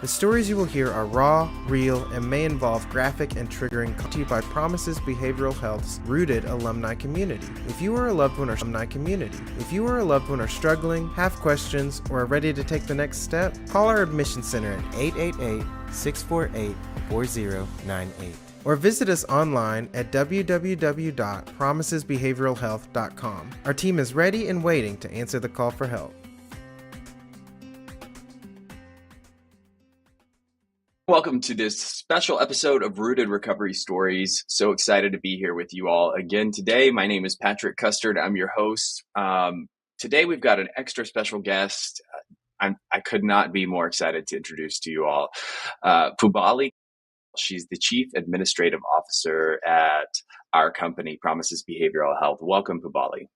The stories you will hear are raw, real, and may involve graphic and triggering content by Promises Behavioral Health's rooted alumni community. If you are a loved one or struggling, have questions, or are ready to take the next step, call our admission center at 888-648-4098. Or visit us online at www.promisesbehavioralhealth.com. Our team is ready and waiting to answer the call for help. Welcome to this special episode of Rooted Recovery Stories. So excited to be here with you all again today. My name is Patrick Custer. I'm your host. Today we've got an extra special guest. I could not be more excited to introduce to you all Pubali. She's the Chief Administrative Officer at our company, Promises Behavioral Health. Welcome, Pubali.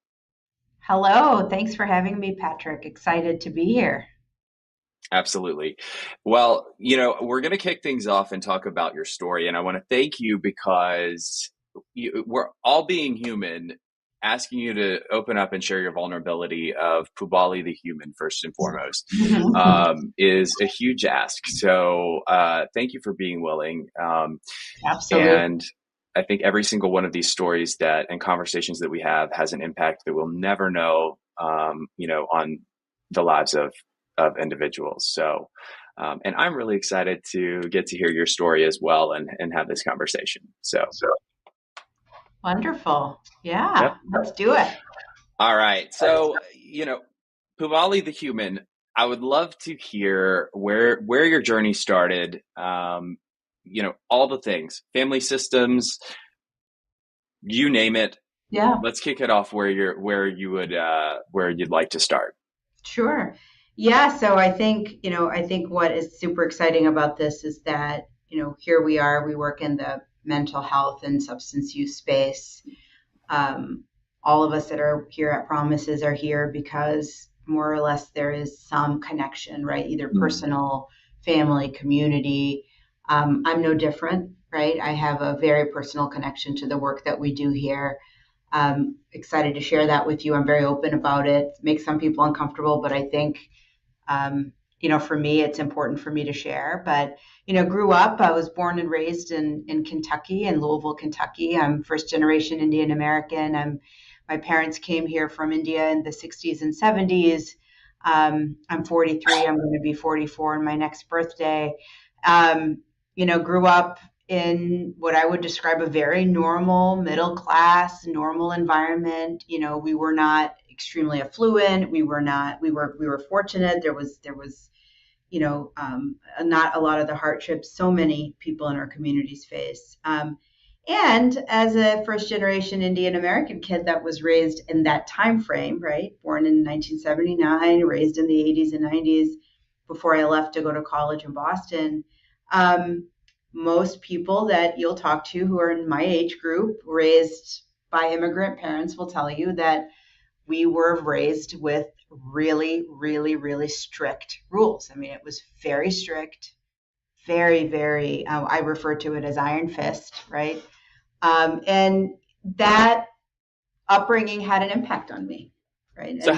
Hello. Thanks for having me, Patrick. Excited to be here. Absolutely. Well, we're going to kick things off and talk about your story. And I want to thank you because we're all being human, asking you to open up and share your vulnerability of Pubali the human, first and foremost, is a huge ask. So thank you for being willing. Absolutely. And I think every single one of these stories and conversations that we have has an impact that we'll never know, on the lives of individuals. So, and I'm really excited to get to hear your story as well and have this conversation. So. Wonderful. Yeah, Yep. Let's do it. All right. So, Pubali the human, I would love to hear where your journey started. All the things, family systems, you name it. Yeah. Let's kick it off where you'd like to start. Sure. Yeah. So I think what is super exciting about this is that, here we are, we work in the mental health and substance use space. All of us that are here at Promises are here because more or less there is some connection, right? Either personal, family, community. I'm no different, right? I have a very personal connection to the work that we do here. I'm excited to share that with you. I'm very open about it. It makes some people uncomfortable, but I think, for me, it's important for me to share. But, grew up, I was born and raised in Kentucky, in Louisville, Kentucky. I'm first generation Indian American. My parents came here from India in the 60s and 70s. I'm 43. I'm going to be 44 on my next birthday. Grew up in what I would describe a very normal, middle class, normal environment. We were not extremely affluent. We were fortunate. There was not a lot of the hardships so many people in our communities face. And as a first generation Indian American kid that was raised in that time frame, right? Born in 1979, raised in the 80s and 90s before I left to go to college in Boston. Most people that you'll talk to who are in my age group, raised by immigrant parents, will tell you that we were raised with really, really, really strict rules. I mean, it was very strict, very, very, I refer to it as iron fist, right? And that upbringing had an impact on me, right? So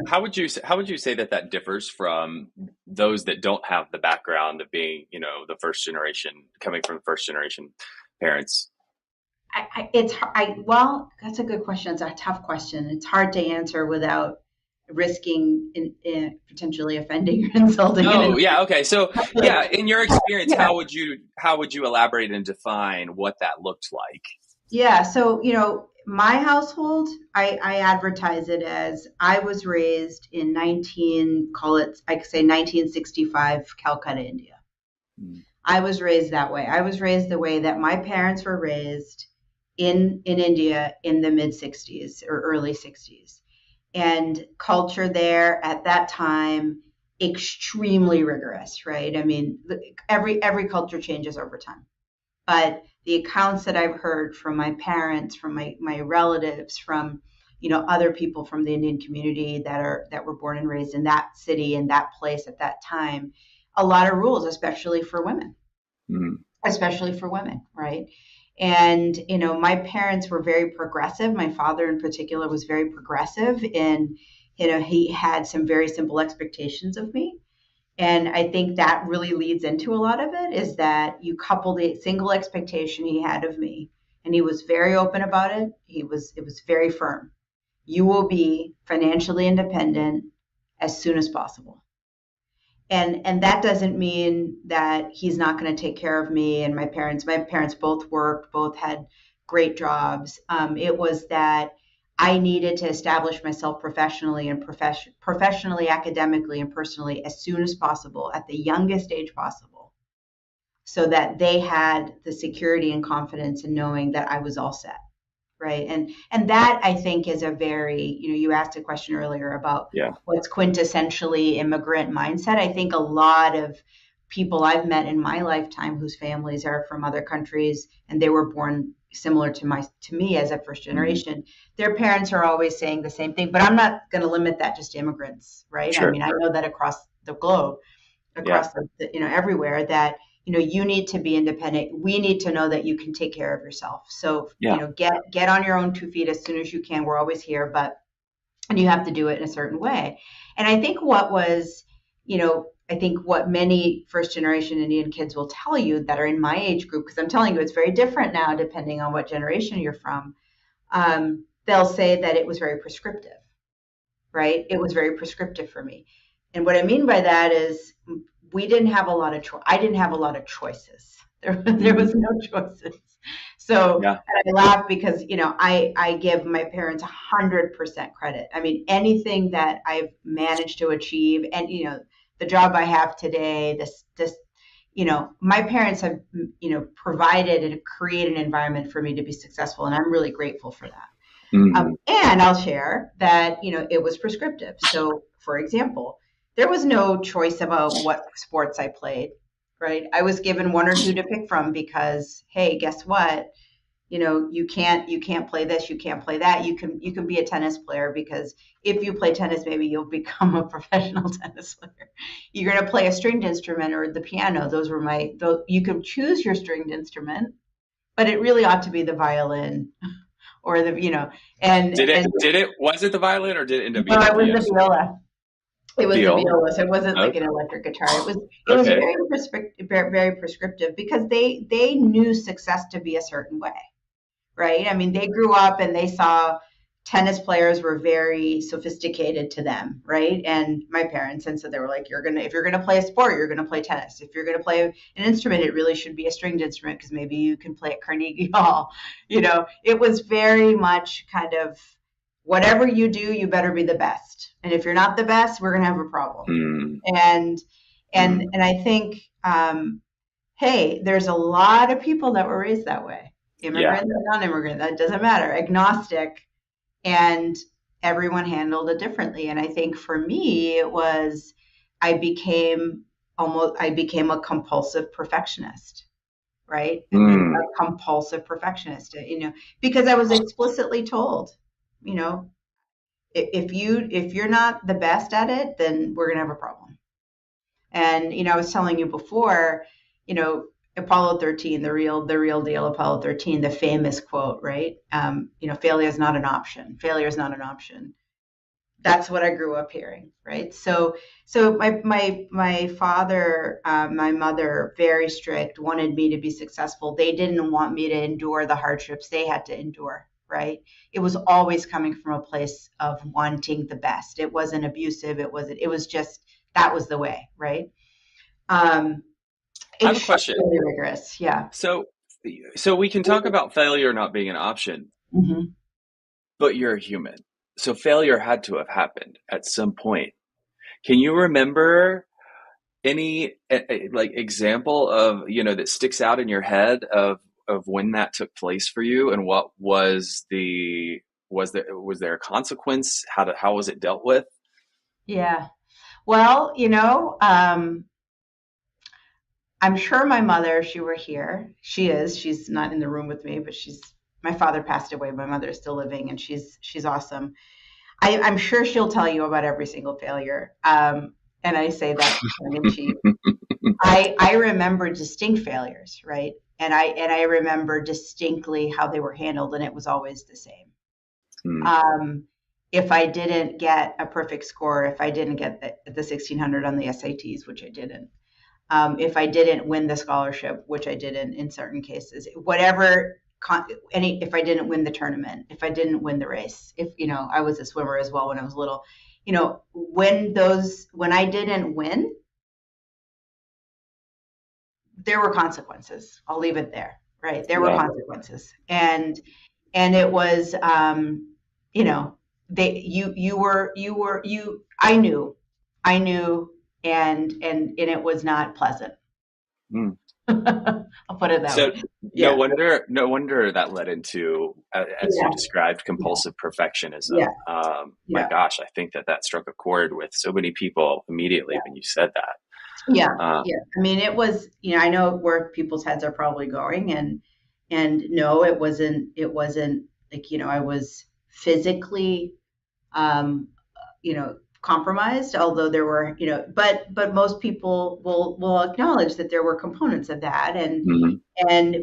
how would you say that differs from those that don't have the background of being, the first generation, coming from first generation parents? Well, that's a good question. It's a tough question. It's hard to answer without risking potentially offending or insulting. Oh, yeah. Okay. So yeah, in your experience, how would you elaborate and define what that looked like? Yeah. So, my household, I advertise it as I was raised in 1965, Calcutta, India. I was raised that way. I was raised the way that my parents were raised in India in the mid 60s or early 60s. And culture there at that time, extremely rigorous, right? I mean, every culture changes over time. But the accounts that I've heard from my parents, from my relatives, from other people from the Indian community that were born and raised in that city, in that place at that time, a lot of rules, especially for women, right? And, my parents were very progressive. My father in particular was very progressive, and, he had some very simple expectations of me. And I think that really leads into a lot of it, is that you couple the single expectation he had of me, and he was very open about it. It was very firm. You will be financially independent as soon as possible. And that doesn't mean that he's not going to take care of me and my parents. My parents both worked, both had great jobs. It was that I needed to establish myself professionally and professionally, academically, and personally as soon as possible, at the youngest age possible, so that they had the security and confidence in knowing that I was all set. Right. And that, I think, is a very, you asked a question earlier about what's quintessentially immigrant mindset. I think a lot of people I've met in my lifetime whose families are from other countries and they were born similar to me as a first generation, their parents are always saying the same thing. But I'm not going to limit that just to immigrants. Right. Sure. I mean, I know that across the globe, across everywhere, that you need to be independent. We need to know that you can take care of yourself. So, get on your own 2 feet as soon as you can. We're always here, and you have to do it in a certain way. And I think what many first generation Indian kids will tell you that are in my age group, because I'm telling you, it's very different now, depending on what generation you're from. They'll say that it was very prescriptive, right? It was very prescriptive for me. And what I mean by that is, I didn't have a lot of choices. There was no choices. So I laugh because, I give my parents 100% credit. I mean, anything that I've managed to achieve, and, the job I have today, my parents have, provided and created an environment for me to be successful. And I'm really grateful for that. And I'll share that, it was prescriptive. So, for example, there was no choice about what sports I played, right? I was given 1 or 2 to pick from because, hey, guess what? You can't play this, you can't play that. You can be a tennis player, because if you play tennis, maybe you'll become a professional tennis player. You're going to play a stringed instrument or the piano. You can choose your stringed instrument, but it really ought to be the violin or was it the violin, or did it end up being? No, it was the viola. It was the viola, so it wasn't like an electric guitar. It was very prescriptive, because they knew success to be a certain way, right? I mean, they grew up and they saw tennis players were very sophisticated to them, right? And my parents, and so they were like, if you're gonna play a sport, you're gonna play tennis. If you're gonna play an instrument, it really should be a stringed instrument, because maybe you can play at Carnegie Hall. It was very much kind of, whatever you do, you better be the best. And if you're not the best, we're going to have a problem. And I think, hey, there's a lot of people that were raised that way. Immigrant and non-immigrant, that doesn't matter. Agnostic, and everyone handled it differently. And I think for me, it was, I became a compulsive perfectionist, right? A compulsive perfectionist, because I was explicitly told, if you're not the best at it, then we're going to have a problem. And, I was telling you before, Apollo 13, the real deal, Apollo 13, the famous quote, right? Failure is not an option. Failure is not an option. That's what I grew up hearing, right? So my father, my mother, very strict, wanted me to be successful. They didn't want me to endure the hardships they had to endure, right? It was always coming from a place of wanting the best. It wasn't abusive. It was just, that was the way, right? I have a question. Really rigorous, yeah. So we can talk about failure not being an option, but you're a human. So failure had to have happened at some point. Can you remember any example of, that sticks out in your head of when that took place for you, and what was there a consequence? How was it dealt with? Yeah. Well, I'm sure my mother, if she were here, she's not in the room with me, but my father passed away. My mother is still living, and she's awesome. I'm sure she'll tell you about every single failure. And I say that tongue in cheek. I remember distinct failures, right? And I remember distinctly how they were handled, and it was always the same. if I didn't get a perfect score, if I didn't get the 1600 on the SATs, which I didn't, if I didn't win the scholarship, which I didn't in certain cases, whatever, if I didn't win the tournament, if I didn't win the race, if, I was a swimmer as well when I was little, when I didn't win, there were consequences. I'll leave it there, right? There were consequences. And it was, I knew, and it was not pleasant. Mm. I'll put it that way. No wonder that led into, as you described, compulsive perfectionism. My gosh, I think that struck a chord with so many people immediately when you said that. I mean, it was, I know where people's heads are probably going, and no, it wasn't like, I was physically, compromised, although there were, but most people will acknowledge that there were components of that.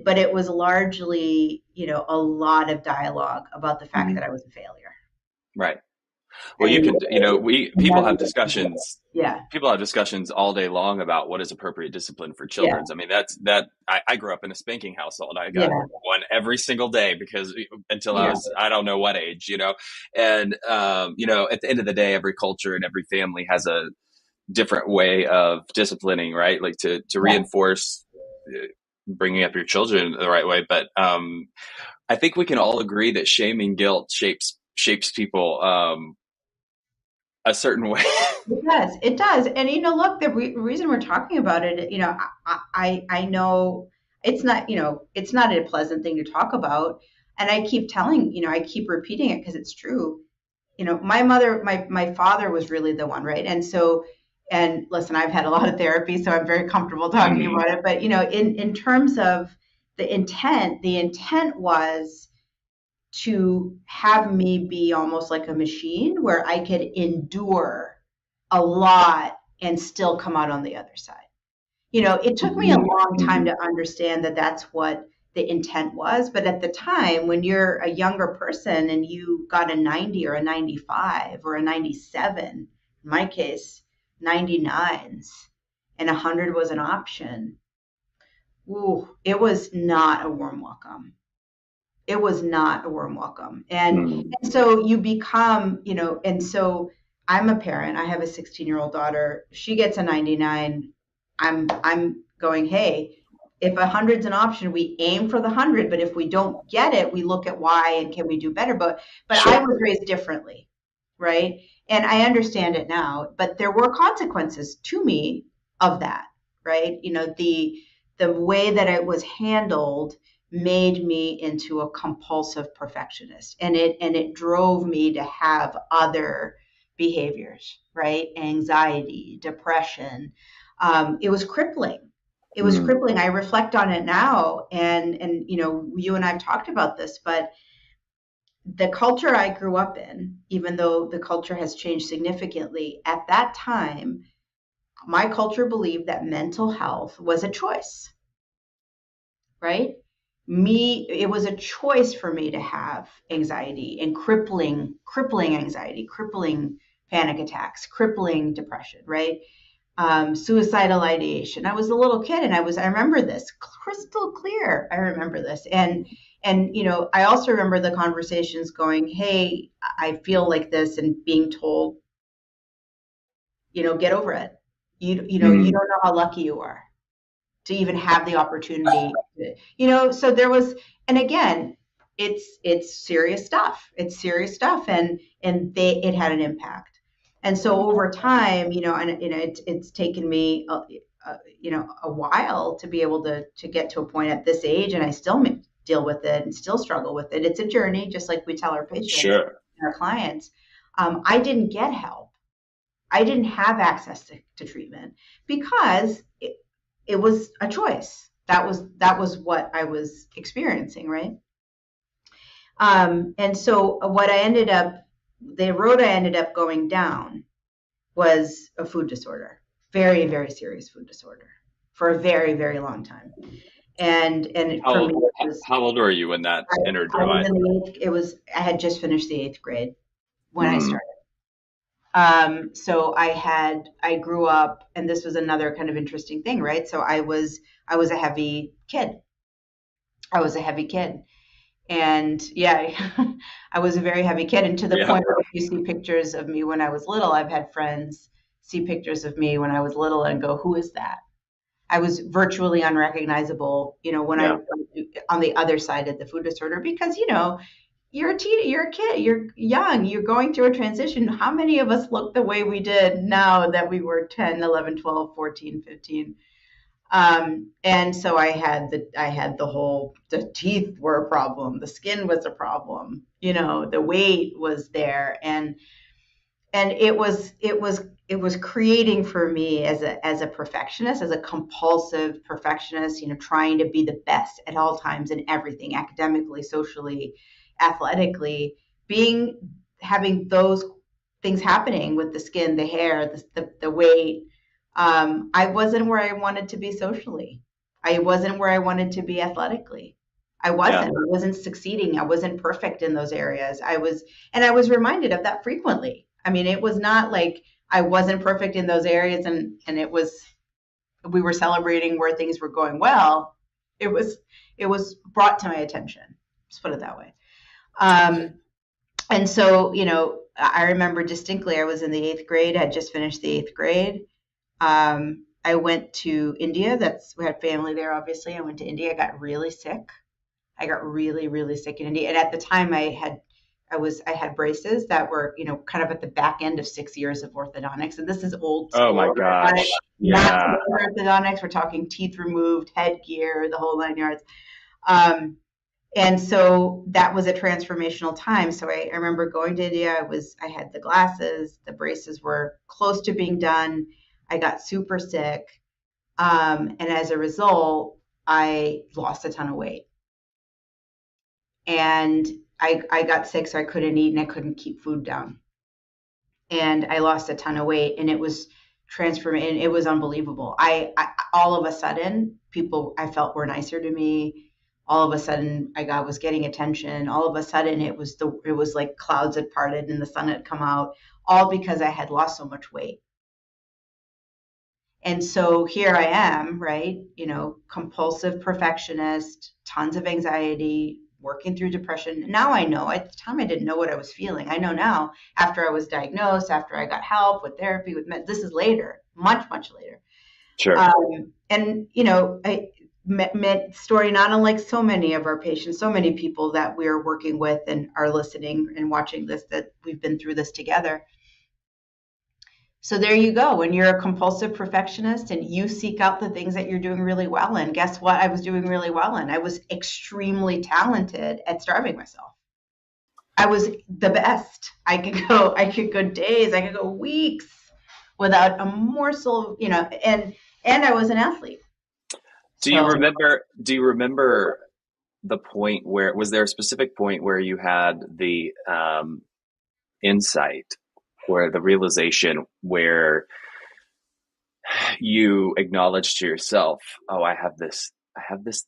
But it was largely, a lot of dialogue about the fact that I was a failure. Right. Well, people have discussions. Yeah. People have discussions all day long about what is appropriate discipline for children. I mean, I grew up in a spanking household. I got one every single day because until I was, I don't know what age, and, at the end of the day, every culture and every family has a different way of disciplining, right? Like to reinforce bringing up your children the right way. But, I think we can all agree that shame and guilt shapes people, a certain way. It does. And, look, the reason we're talking about it, I know it's not, it's not a pleasant thing to talk about. And I keep I keep repeating it because it's true. My father was really the one, right? And so, and listen, I've had a lot of therapy, so I'm very comfortable talking about it. But, in terms of the intent was to have me be almost like a machine where I could endure a lot and still come out on the other side. It took me a long time to understand that that's what the intent was. But at the time, when you're a younger person and you got a 90 or a 95 or a 97, in my case, 99s, and 100 was an option, it was not a warm welcome. It was not a warm welcome. And so you become, and so I'm a parent. I have a 16-year-old daughter. She gets a 99. I'm going, hey, if 100's an option, we aim for the 100. But if we don't get it, we look at why and can we do better. But I was raised differently, right? And I understand it now. But there were consequences to me of that, right? The way that it was handled made me into a compulsive perfectionist, and it drove me to have other behaviors, right? Anxiety, depression. It was crippling. I reflect on it now, and you and I've talked about this, but the culture I grew up in, even though the culture has changed significantly, at that time, my culture believed that mental health was a choice, right? It was a choice for me to have anxiety and crippling anxiety, crippling panic attacks, crippling depression, right? Suicidal ideation. I was a little kid and I remember this crystal clear. I remember this. And I also remember the conversations going, hey, I feel like this, and being told, get over it. You don't know how lucky you are to even have the opportunity, so there was, and again, it's serious stuff. And it had an impact. And so over time, it's taken me, a while to be able to get to a point at this age, and I still deal with it and still struggle with it. It's a journey, just like we tell our patients and our clients. I didn't get help. I didn't have access to treatment because it was a choice. That was what I was experiencing, right? And so the road I ended up going down was a food disorder, very, very serious food disorder, for a very, very long time. And how old were you when that entered your life? I had just finished the 8th grade. when I started. So I grew up, and this was another kind of interesting thing, right? So I was a heavy kid. I was a heavy kid. And yeah, I was a very heavy kid. And to the point where if you see pictures of me when I was little, I've had friends see pictures of me when I was little and go, who is that? I was virtually unrecognizable, when I on the other side of the food disorder, because, you're you're a kid, you're young, you're going through a transition. How many of us look the way we did now that we were 10, 11, 12, 14, 15? And so I had the teeth were a problem, the skin was a problem, the weight was there, and it was creating for me as a perfectionist, as a compulsive perfectionist, trying to be the best at all times in everything, academically, socially, athletically, having those things happening with the skin, the hair, the weight. I wasn't where I wanted to be socially. I wasn't where I wanted to be athletically. I wasn't succeeding. I wasn't perfect in those areas. I was reminded of that frequently. I mean, it was not like I wasn't perfect in those areas and we were celebrating where things were going well. It was brought to my attention. Let's put it that way. And so, I remember distinctly, I was in the 8th grade. I had just finished the 8th grade. I went to India. We had family there, obviously. I went to India. I got really sick. I got really, really sick in India. And at the time I had braces that were, kind of at the back end of 6 years of orthodontics. And this is old school. Oh my gosh. Not orthodontics. We're talking teeth removed, headgear, the whole 9 yards. And so that was a transformational time. So I remember going to India. I had the glasses, the braces were close to being done. I got super sick. And as a result, I lost a ton of weight. And I got sick, so I couldn't eat and I couldn't keep food down. And I lost a ton of weight, and it was transforming. It was unbelievable. I all of a sudden, people I felt were nicer to me. All of a sudden, I was getting attention. All of a sudden, it was like clouds had parted and the sun had come out, all because I had lost so much weight. And so here I am, right? Compulsive perfectionist, tons of anxiety, working through depression. Now I know. At the time, I didn't know what I was feeling. I know now, after I was diagnosed, after I got help with therapy, this is later, much, much later. Sure. And, I met story not unlike so many of our patients, so many people that we're working with and are listening and watching this, that we've been through this together. So there you go. When you're a compulsive perfectionist and you seek out the things that you're doing really well in, guess what I was doing really well in? I was extremely talented at starving myself. I was the best. I could go days, I could go weeks without a morsel, and I was an athlete. Do you remember the point was there a specific point where you had the insight, where the realization, where you acknowledged to yourself, oh, I have this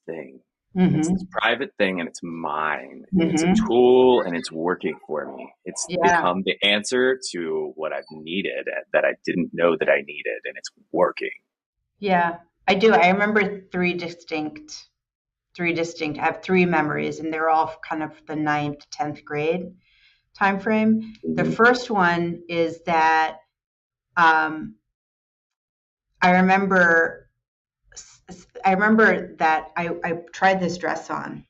thing. Mm-hmm. It's this private thing and it's mine. Mm-hmm. It's a tool and it's working for me. It's become the answer to what I've needed that I didn't know that I needed, and it's working. Yeah, I do. I remember three distinct, I have 3 memories, and they're all kind of the 9th, 10th grade time frame. Mm-hmm. The first one is that I remember that I tried this dress on,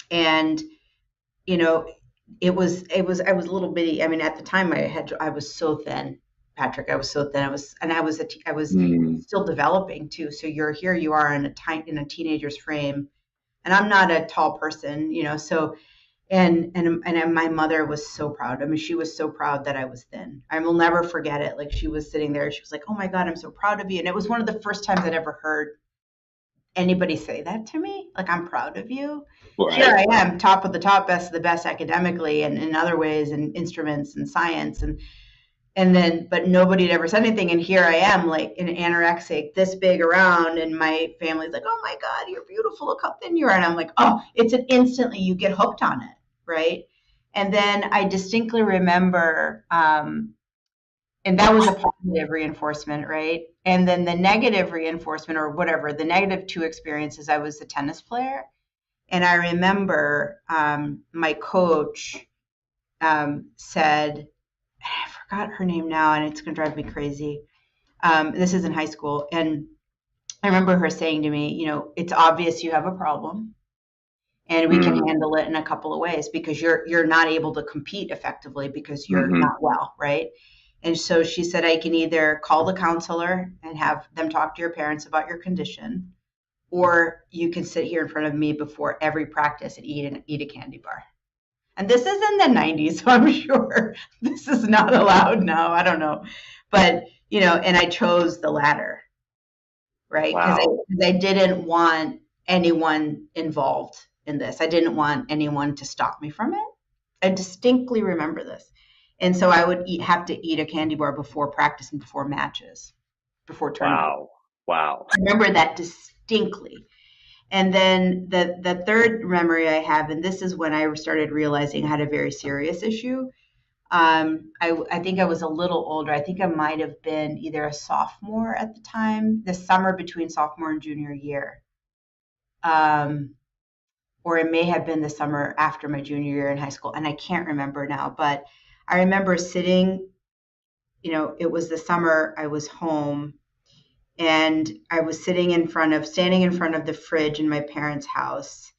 and I was a little bitty. I mean, at the time I was so thin, Patrick. I was so thin. I was still developing too. So here you are in a teenager's frame, and I'm not a tall person, so. And my mother was so proud. I mean, she was so proud that I was thin. I will never forget it. Like, she was sitting there. She was like, "Oh my God, I'm so proud of you." And it was one of the first times I'd ever heard anybody say that to me. Like, "I'm proud of you." Right. Here I am, top of the top, best of the best academically and in other ways, and instruments and science. But nobody had ever said anything. And here I am, like an anorexic, this big around, and my family's like, "Oh my God, you're beautiful. Look how thin you are." And I'm like, oh, instantly you get hooked on it, right? And then I distinctly remember, and that was a positive reinforcement, right? And then the negative reinforcement, or whatever, the negative two experiences, I was a tennis player. And I remember my coach said, I forgot her name now, and it's going to drive me crazy. This is in high school. And I remember her saying to me, it's obvious you have a problem, and we can handle it in a couple of ways, because you're not able to compete effectively because you're not well, right? And so she said, I can either call the counselor and have them talk to your parents about your condition, or you can sit here in front of me before every practice and eat a candy bar. And this is in the 90s, so I'm sure this is not allowed now. I don't know. But, and I chose the latter, right? Because I didn't want anyone involved in this. I didn't want anyone to stop me from it. I distinctly remember this. And so I would have to eat a candy bar before practice and before matches, before tournaments. Wow. I remember that distinctly. And then the third memory I have, and this is when I started realizing I had a very serious issue. I think I was a little older. I think I might have been either a sophomore at the time, the summer between sophomore and junior year. Or it may have been the summer after my junior year in high school. And I can't remember now, but I remember sitting, it was the summer I was home, and I was standing in front of the fridge in my parents' house.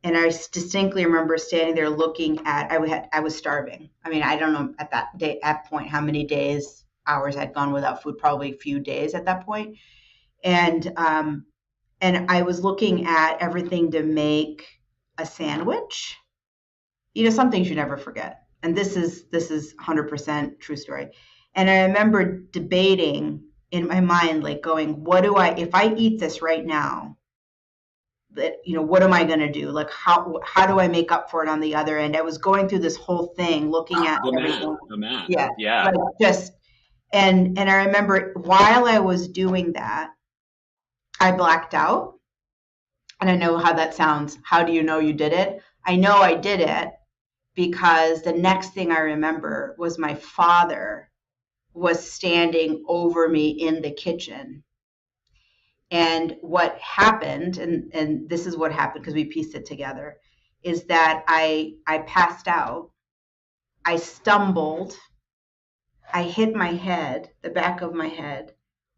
And I distinctly remember standing there looking at, I was starving. I mean, I don't know at that point how many days, hours I'd gone without food, probably a few days at that point. And I was looking at everything to make a sandwich. Some things you never forget. And this is 100% true story. And I remember debating in my mind, like going, if I eat this right now, what am I going to do? Like, how do I make up for it on the other end? I was going through this whole thing, looking at everything. The math. Yeah. Like and I remember while I was doing that, I blacked out. And I know how that sounds. How do you know you did it? I know I did it because the next thing I remember was my father was standing over me in the kitchen. And what happened, and this is what happened because we pieced it together, is that I passed out. I stumbled. I hit my head, the back of my head,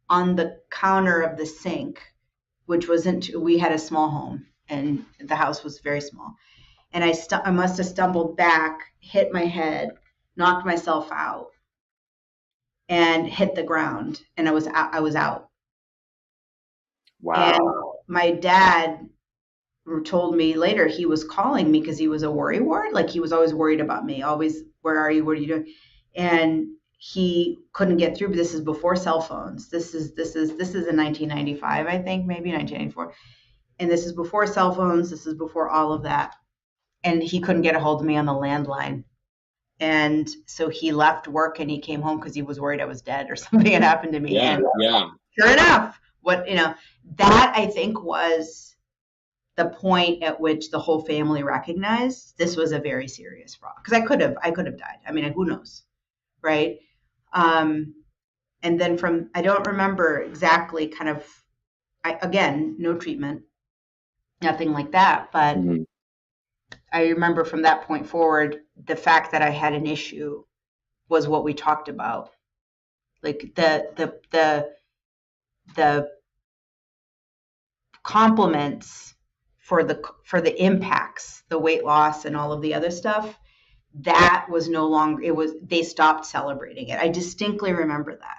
on the counter of the sink, which we had a small home and the house was very small. And I must have stumbled back, hit my head, knocked myself out, and hit the ground. And I was out. Wow. And my dad told me later he was calling me because he was a worry wart. Like, he was always worried about me. Always, where are you? What are you doing? And he couldn't get through. But this is before cell phones. This is in 1995, I think, maybe 1994. And this is before cell phones. This is before all of that. And he couldn't get a hold of me on the landline. And so he left work and he came home because he was worried I was dead or something had happened to me. Yeah. Sure enough, that I think was the point at which the whole family recognized this was a very serious fraud. Because I could have died. I mean, who knows, right? And then I don't remember exactly again, no treatment, nothing like that. But I remember from that point forward, the fact that I had an issue was what we talked about. Like the compliments for the impacts, the weight loss and all of the other stuff, that was no longer, they stopped celebrating it. I distinctly remember that.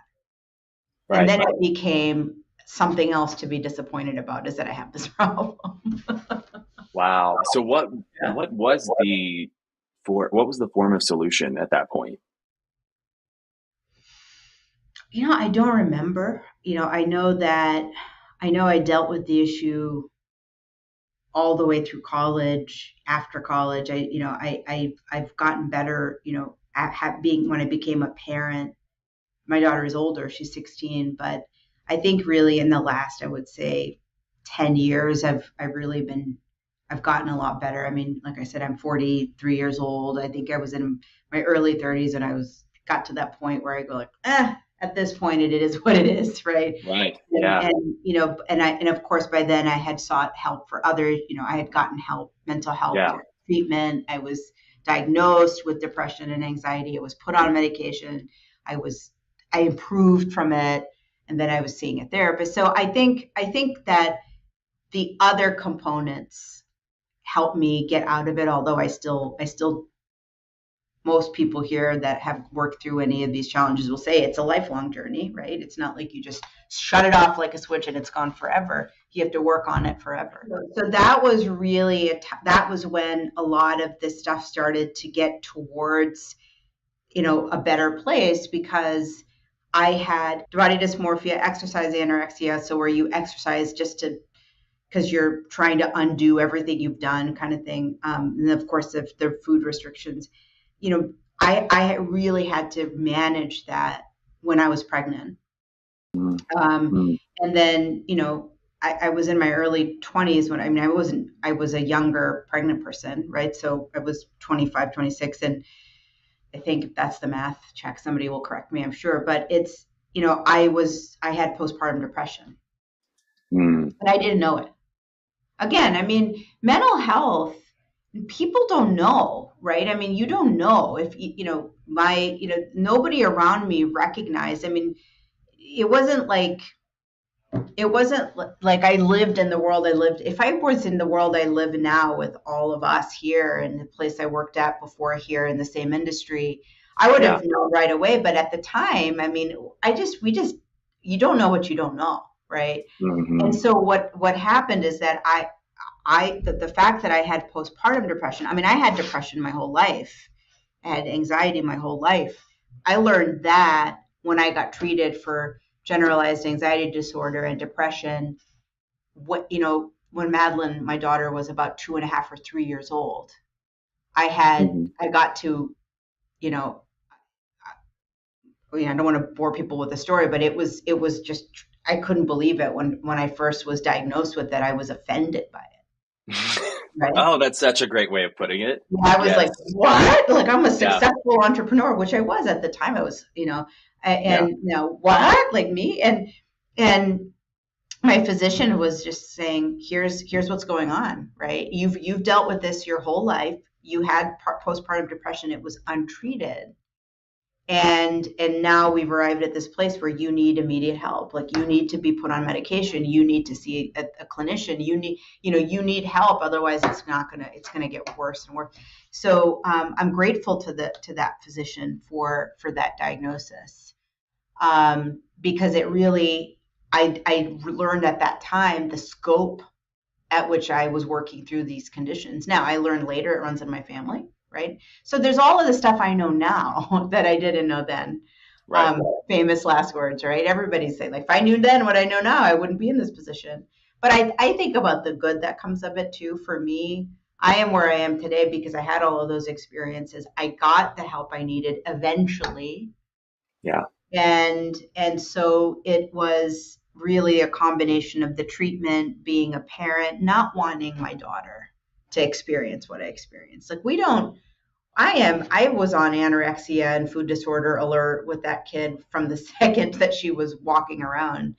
Right. And then it became something else to be disappointed about, is that I have this problem. Wow. So what was the form of solution at that point? I don't remember. I know I dealt with the issue all the way through college. After college, I've gotten better, when I became a parent. My daughter is older, she's 16, but I think really in the last, I would say 10 years, I've I've gotten a lot better. I mean, like I said, I'm 43 years old. I think I was in my early 30s and got to that point where I go like, at this point it is what it is, right? Right. And, Yeah. and of course by then I had sought help for others. I had gotten help, mental health treatment. I was diagnosed with depression and anxiety. I was put on medication. I improved from it, and then I was seeing a therapist. So I think that the other components helped me get out of it. Although I still, most people here that have worked through any of these challenges will say it's a lifelong journey, right? It's not like you just shut it off like a switch and it's gone forever. You have to work on it forever. So that was really, that was when a lot of this stuff started to get towards, a better place, because I had body dysmorphia, exercise anorexia. So where you exercise because you're trying to undo everything you've done, kind of thing. And of course, if there are food restrictions, I really had to manage that when I was pregnant. And then, I was in my early 20s when, I was a younger pregnant person, right? So I was 25, 26. And I think if that's the math check, somebody will correct me, I'm sure. But it's, I had postpartum depression and I didn't know it. Again, mental health, people don't know, right? You don't know if, nobody around me recognized. It wasn't like I lived in the world I lived. If I was in the world I live in now with all of us here and the place I worked at before here in the same industry, I would have known right away. But at the time, you don't know what you don't know, right? Mm-hmm. And so what happened is that the fact that I had postpartum depression, I had depression my whole life. I had anxiety my whole life. I learned that when I got treated for generalized anxiety disorder and depression, when Madeline, my daughter, was about 2.5 or 3 years old, I got to, I don't want to bore people with the story, but it was just, I couldn't believe it when I first was diagnosed with it. I was offended by it. Right? Oh, that's such a great way of putting it. I was like, what? Like, I'm a successful entrepreneur, which I was at the time. I was, what? Like me? And my physician was just saying, here's what's going on, right? You've dealt with this your whole life. You had postpartum depression. It was untreated. And now we've arrived at this place where you need immediate help. Like, you need to be put on medication. You need to see a clinician. You need help. Otherwise it's going to get worse and worse. So I'm grateful to that physician for that diagnosis. Because it really, I learned at that time the scope at which I was working through these conditions. Now, I learned later it runs in my family. Right. So there's all of the stuff I know now that I didn't know then. Right. Famous last words, right? Everybody's saying, like, if I knew then what I know now, I wouldn't be in this position. But I think about the good that comes of it too. For me, I am where I am today because I had all of those experiences. I got the help I needed eventually. Yeah. And so it was really a combination of the treatment, being a parent, not wanting my daughter to experience what I experienced. Like, I was on anorexia and food disorder alert with that kid from the second that she was walking around,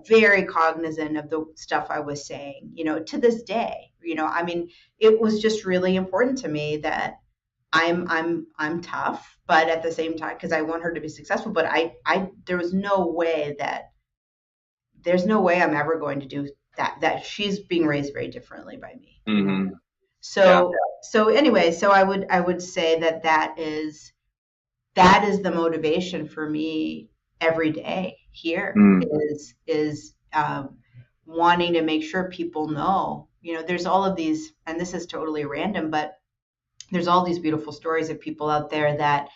very cognizant of the stuff I was saying, to this day, it was just really important to me that I'm tough, but at the same time, because I want her to be successful, but there's no way I'm ever going to do that she's being raised very differently by me. Mm-hmm. So anyway, so I would say that is the motivation for me every day here is wanting to make sure people know, there's all of these, and this is totally random, but there's all these beautiful stories of people out there that,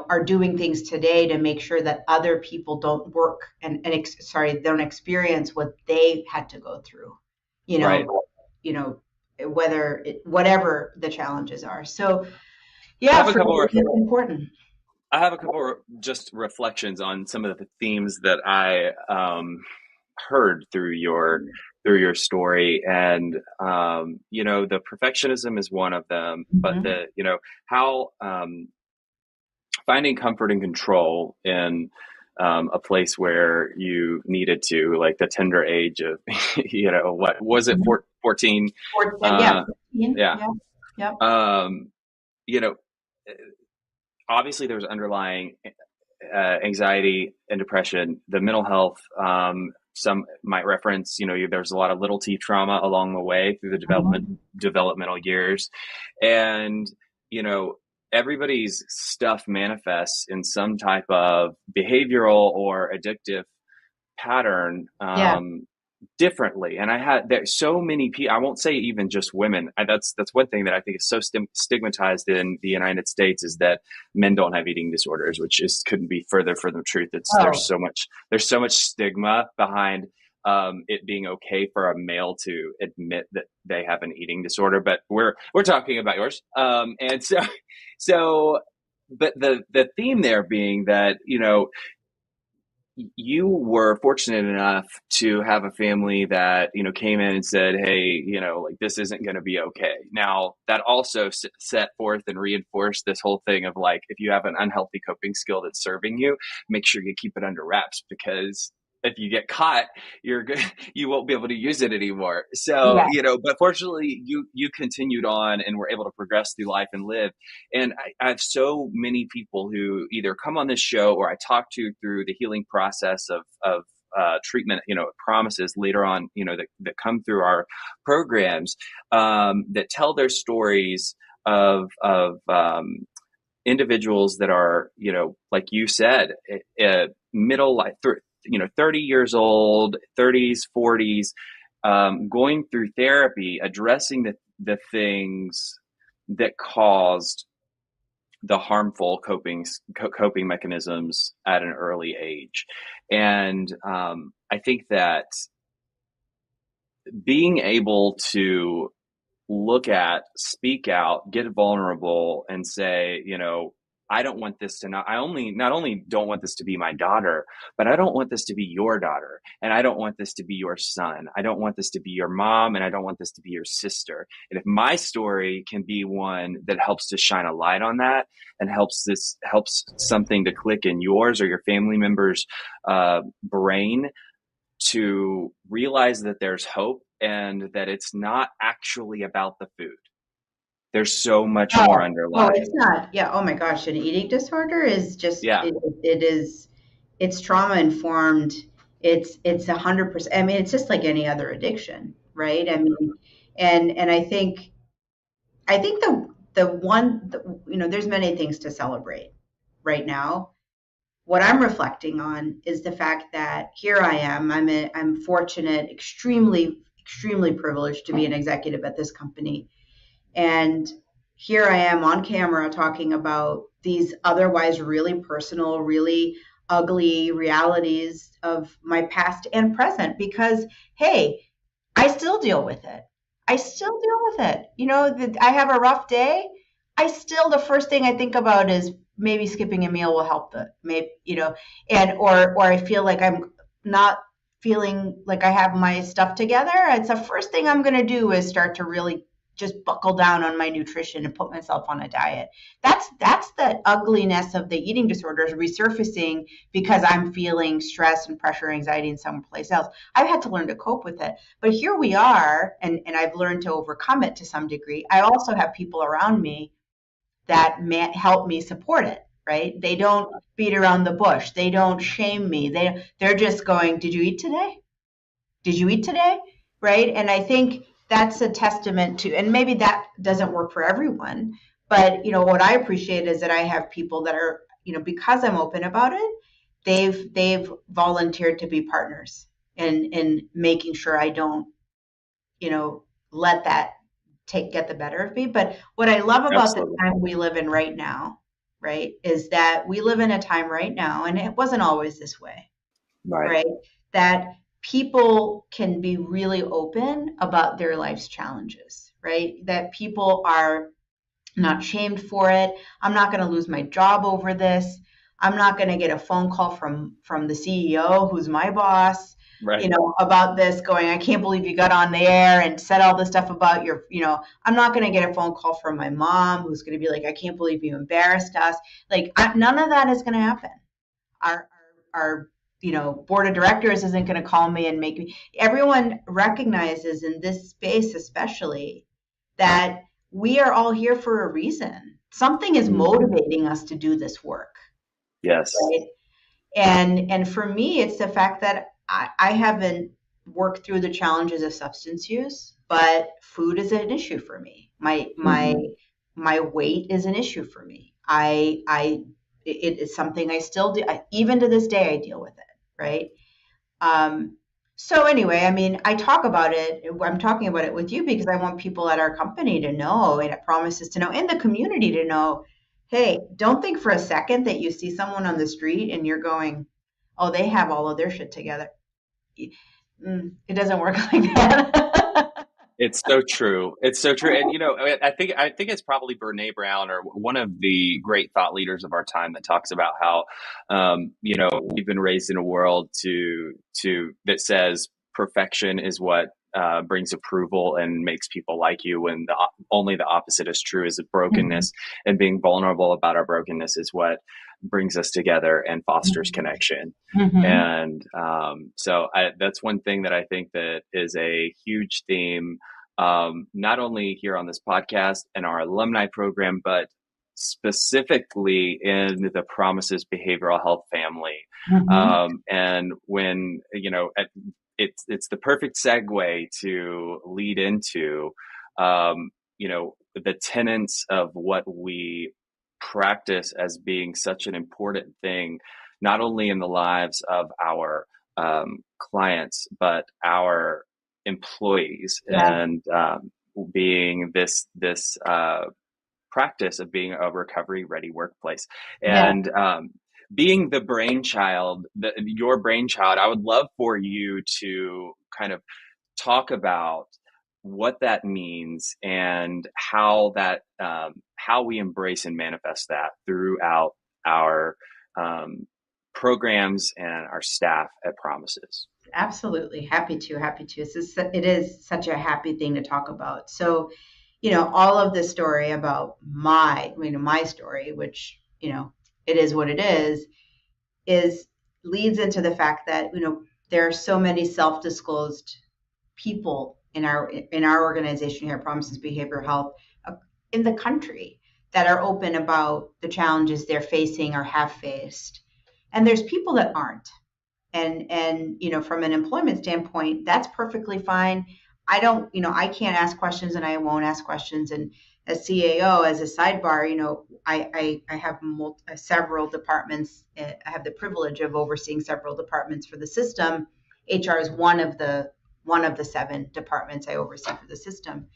are doing things today to make sure that other people don't work don't experience what they had to go through, right. Whatever the challenges are. So yeah, it's important. I have a couple of just reflections on some of the themes that I heard through your story. And the perfectionism is one of them, but Mhm. how finding comfort and control in a place where you needed to, like the tender age of, what was it, Mhm. 14? Yeah, Uh, 15. yeah. Yeah. Yep. Um, you know, Obviously there was underlying anxiety and depression, the mental health. Some might reference, there's a lot of little T trauma along the way through the Mhm. developmental years, and you know everybody's stuff manifests in some type of behavioral or addictive pattern, Yeah. differently. And there's so many people, I won't say even just women. That's one thing that I think is so stigmatized in the United States, is that men don't have eating disorders, which is couldn't be further from the truth. It's Oh, there's so much stigma behind it being okay for a male to admit that they have an eating disorder. But we're talking about yours, and so but the theme there being that you were fortunate enough to have a family that came in and said, hey, like, this isn't going to be okay. Now that also set forth and reinforced this whole thing of, like, if you have an unhealthy coping skill that's serving you, make sure you keep it under wraps, because if you get caught, you're good, you won't be able to use it anymore. So yeah. but fortunately you continued on and were able to progress through life and live. And I have so many people who either come on this show or I talk to through the healing process of treatment, promises later on, that come through our programs, that tell their stories of individuals that are, like you said, middle life, 30 years old, 30s, 40s, going through therapy, addressing the things that caused the harmful coping mechanisms at an early age. And I think that being able to look at, speak out, get vulnerable, and say, I don't want this to not only don't want this to be my daughter, but I don't want this to be your daughter. And I don't want this to be your son. I don't want this to be your mom. And I don't want this to be your sister. And if my story can be one that helps to shine a light on that and helps something to click in yours or your family member's brain, to realize that there's hope and that it's not actually about the food. There's so much more Oh, it's underlying. not. Yeah. Oh my gosh. An eating disorder is just, Yeah, it is, it's trauma informed. It's 100%. I mean, it's just like any other addiction, right? I mean, and I think there's many things to celebrate right now. What I'm reflecting on is the fact that here I am. I'm fortunate, extremely privileged to be an executive at this company. And here I am on camera talking about these otherwise really personal, really ugly realities of my past and present because, hey, I still deal with it. I still deal with it. I have a rough day. The first thing I think about is maybe skipping a meal will help and or I feel like I'm not feeling like I have my stuff together. It's the first thing I'm going to do is start to really just buckle down on my nutrition and put myself on a diet. That's the ugliness of the eating disorders resurfacing because I'm feeling stress and pressure, anxiety in someplace else. I've had to learn to cope with it. But here we are, and I've learned to overcome it to some degree. I also have people around me that help me support it, right? They don't beat around the bush. They don't shame me. They're just going, "Did you eat today? Did you eat today?" Right? And I think that's a testament to, and maybe that doesn't work for everyone, but what I appreciate is that I have people that are, because I'm open about it, they've volunteered to be partners in making sure I don't, let that get the better of me. But what I love about the absolutely. time we live in right now, right, is that we live in a time right now, and it wasn't always this way, Right. right? That people can be really open about their life's challenges, right? That people are not shamed for it. I'm not going to lose my job over this. I'm not going to get a phone call from the CEO who's my boss. Right. about this, going, I can't believe you got on the air and said all this stuff about I'm not going to get a phone call from my mom who's going to be like, I can't believe you embarrassed us. Like, none of that is going to happen. Our board of directors isn't going to call me and make me. Everyone recognizes in this space, especially, that we are all here for a reason. Something is motivating us to do this work. Yes. Right? And for me, it's the fact that I haven't worked through the challenges of substance use, but food is an issue for me. My weight is an issue for me. It is something I still do. Even to this day, I deal with it. Right. So anyway, I mean, I talk about it. I'm talking about it with you because I want people at our company to know, and at Promises to know, and the community to know, hey, don't think for a second that you see someone on the street and you're going, oh, they have all of their shit together. It doesn't work like that. It's so true. It's so true. And I think it's probably Brene Brown or one of the great thought leaders of our time that talks about how we've been raised in a world that says perfection is what brings approval and makes people like you, when only the opposite is true, is brokenness. And being vulnerable about our brokenness is what brings us together and fosters connection. And so that's one thing that I think that is a huge theme, not only here on this podcast and our alumni program, but specifically in the Promises Behavioral Health family. And when, it's the perfect segue to lead into, the tenets of what we practice as being such an important thing, not only in the lives of our clients, but our employees, and being this practice of being a recovery ready workplace. And being the brainchild, your brainchild, I would love for you to kind of talk about what that means and how we embrace and manifest that throughout our programs and our staff at Promises. Absolutely. Happy to. It is such a happy thing to talk about. So, all of this story about my story, which, it is what it is leads into the fact that, there are so many self-disclosed people in our organization here, Promises Behavioral Health, in the country, that are open about the challenges they're facing or have faced. And there's people that aren't. And from an employment standpoint, that's perfectly fine. I can't ask questions, and I won't ask questions. And as CAO, as a sidebar, I have several departments. I have the privilege of overseeing several departments for the system. HR is one of the 7 departments I oversee for the system.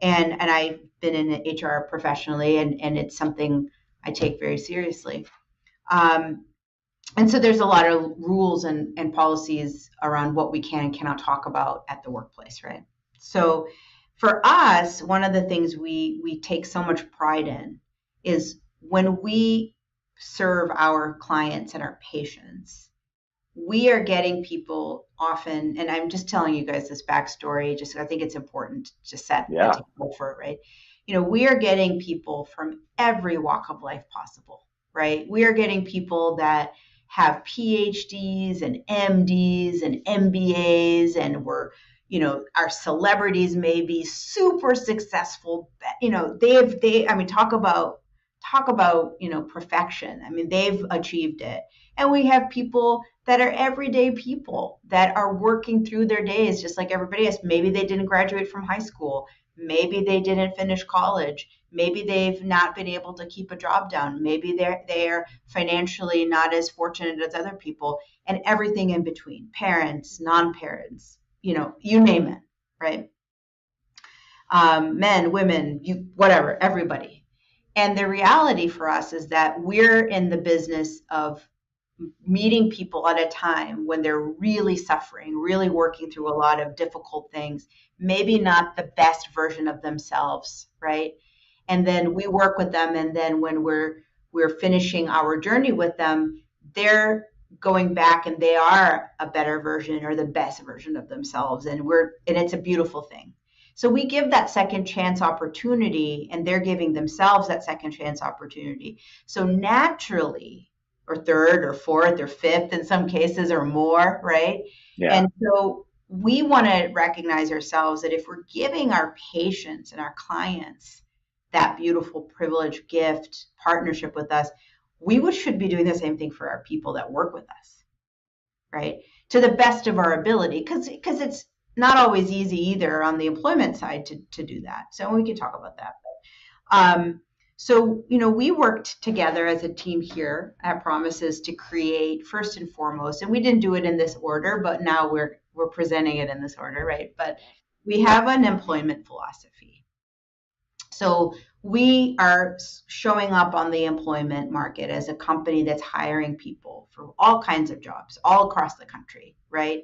And I've been in HR professionally, and it's something I take very seriously. And so there's a lot of rules and policies around what we can and cannot talk about at the workplace, right? So for us, one of the things we take so much pride in is when we serve our clients and our patients, we are getting people often, and I'm just telling you guys this backstory, just I think it's important to set the table for it, right? We are getting people from every walk of life possible, right? We are getting people that have PhDs and MDs and MBAs, and our celebrities may be super successful. Talk about perfection. I mean, they've achieved it. And we have people that are everyday people that are working through their days just like everybody else. Maybe they didn't graduate from high school. Maybe they didn't finish college. Maybe they've not been able to keep a job down. Maybe they're financially not as fortunate as other people, and everything in between. Parents, non-parents, you name it, right? Men, women, whatever, everybody. And the reality for us is that we're in the business of meeting people at a time when they're really suffering, really working through a lot of difficult things, maybe not the best version of themselves, right? And then we work with them, and then when we're finishing our journey with them, they're going back and they are a better version or the best version of themselves. And it's a beautiful thing. So we give that second chance opportunity, and they're giving themselves that second chance opportunity. So naturally, or third or fourth or fifth in some cases or more, right? Yeah. And so we want to recognize ourselves that if we're giving our patients and our clients that beautiful privileged gift partnership with us, we should be doing the same thing for our people that work with us, right? To the best of our ability, because it's not always easy either on the employment side to do that. So we can talk about that. So, we worked together as a team here at Promises to create, first and foremost, and we didn't do it in this order, but now we're presenting it in this order, right? But we have an employment philosophy. So we are showing up on the employment market as a company that's hiring people for all kinds of jobs all across the country, right?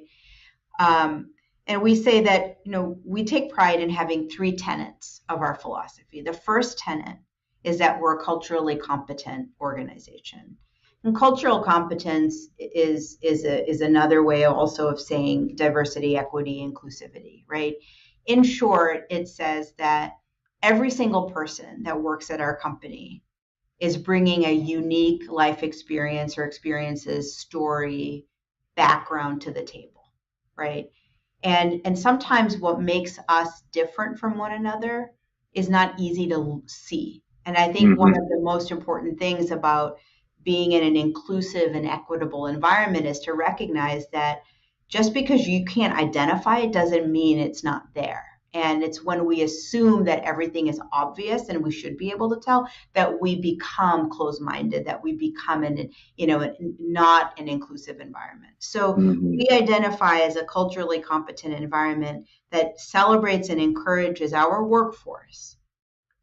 And we say that, we take pride in having 3 tenets of our philosophy. The first tenet is that we're a culturally competent organization. And cultural competence is another way also of saying diversity, equity, inclusivity, right? In short, it says that every single person that works at our company is bringing a unique life experience or experiences, story, background to the table, right? And sometimes what makes us different from one another is not easy to see. And I think one of the most important things about being in an inclusive and equitable environment is to recognize that just because you can't identify it doesn't mean it's not there. And it's when we assume that everything is obvious and we should be able to tell that we become closed-minded, that we become not an inclusive environment. So we identify as a culturally competent environment that celebrates and encourages our workforce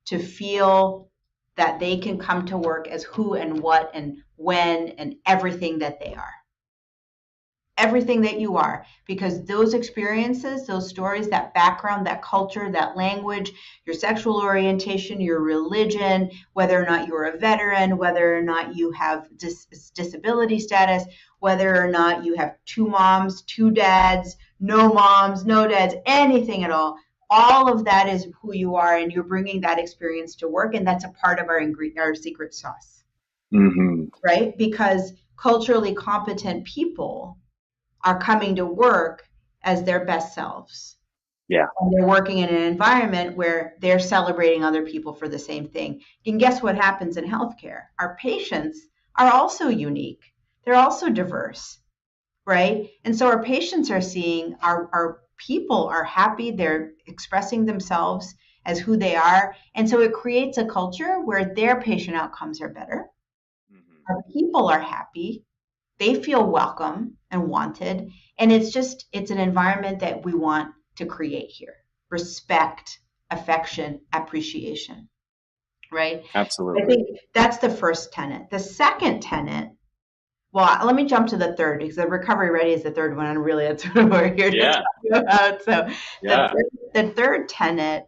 to feel that they can come to work as who and what and when and everything that they are. Everything that you are, because those experiences, those stories, that background, that culture, that language, your sexual orientation, your religion, whether or not you're a veteran, whether or not you have disability status, whether or not you have 2 moms, 2 dads, no moms, no dads, anything at all of that is who you are, and you're bringing that experience to work, and that's a part of our secret sauce, right? Because culturally competent people are coming to work as their best selves. Yeah. And they're working in an environment where they're celebrating other people for the same thing. And guess what happens in healthcare? Our patients are also unique. They're also diverse, right? And so our patients are seeing our people are happy. They're expressing themselves as who they are. And so it creates a culture where their patient outcomes are better. Our people are happy. They feel welcome and wanted. And it's an environment that we want to create here. Respect, affection, appreciation, right? Absolutely. I think that's the first tenet. The second tenet, well, let me jump to the third, because the recovery ready is the third one. And really that's what we're here to talk about. So the third tenet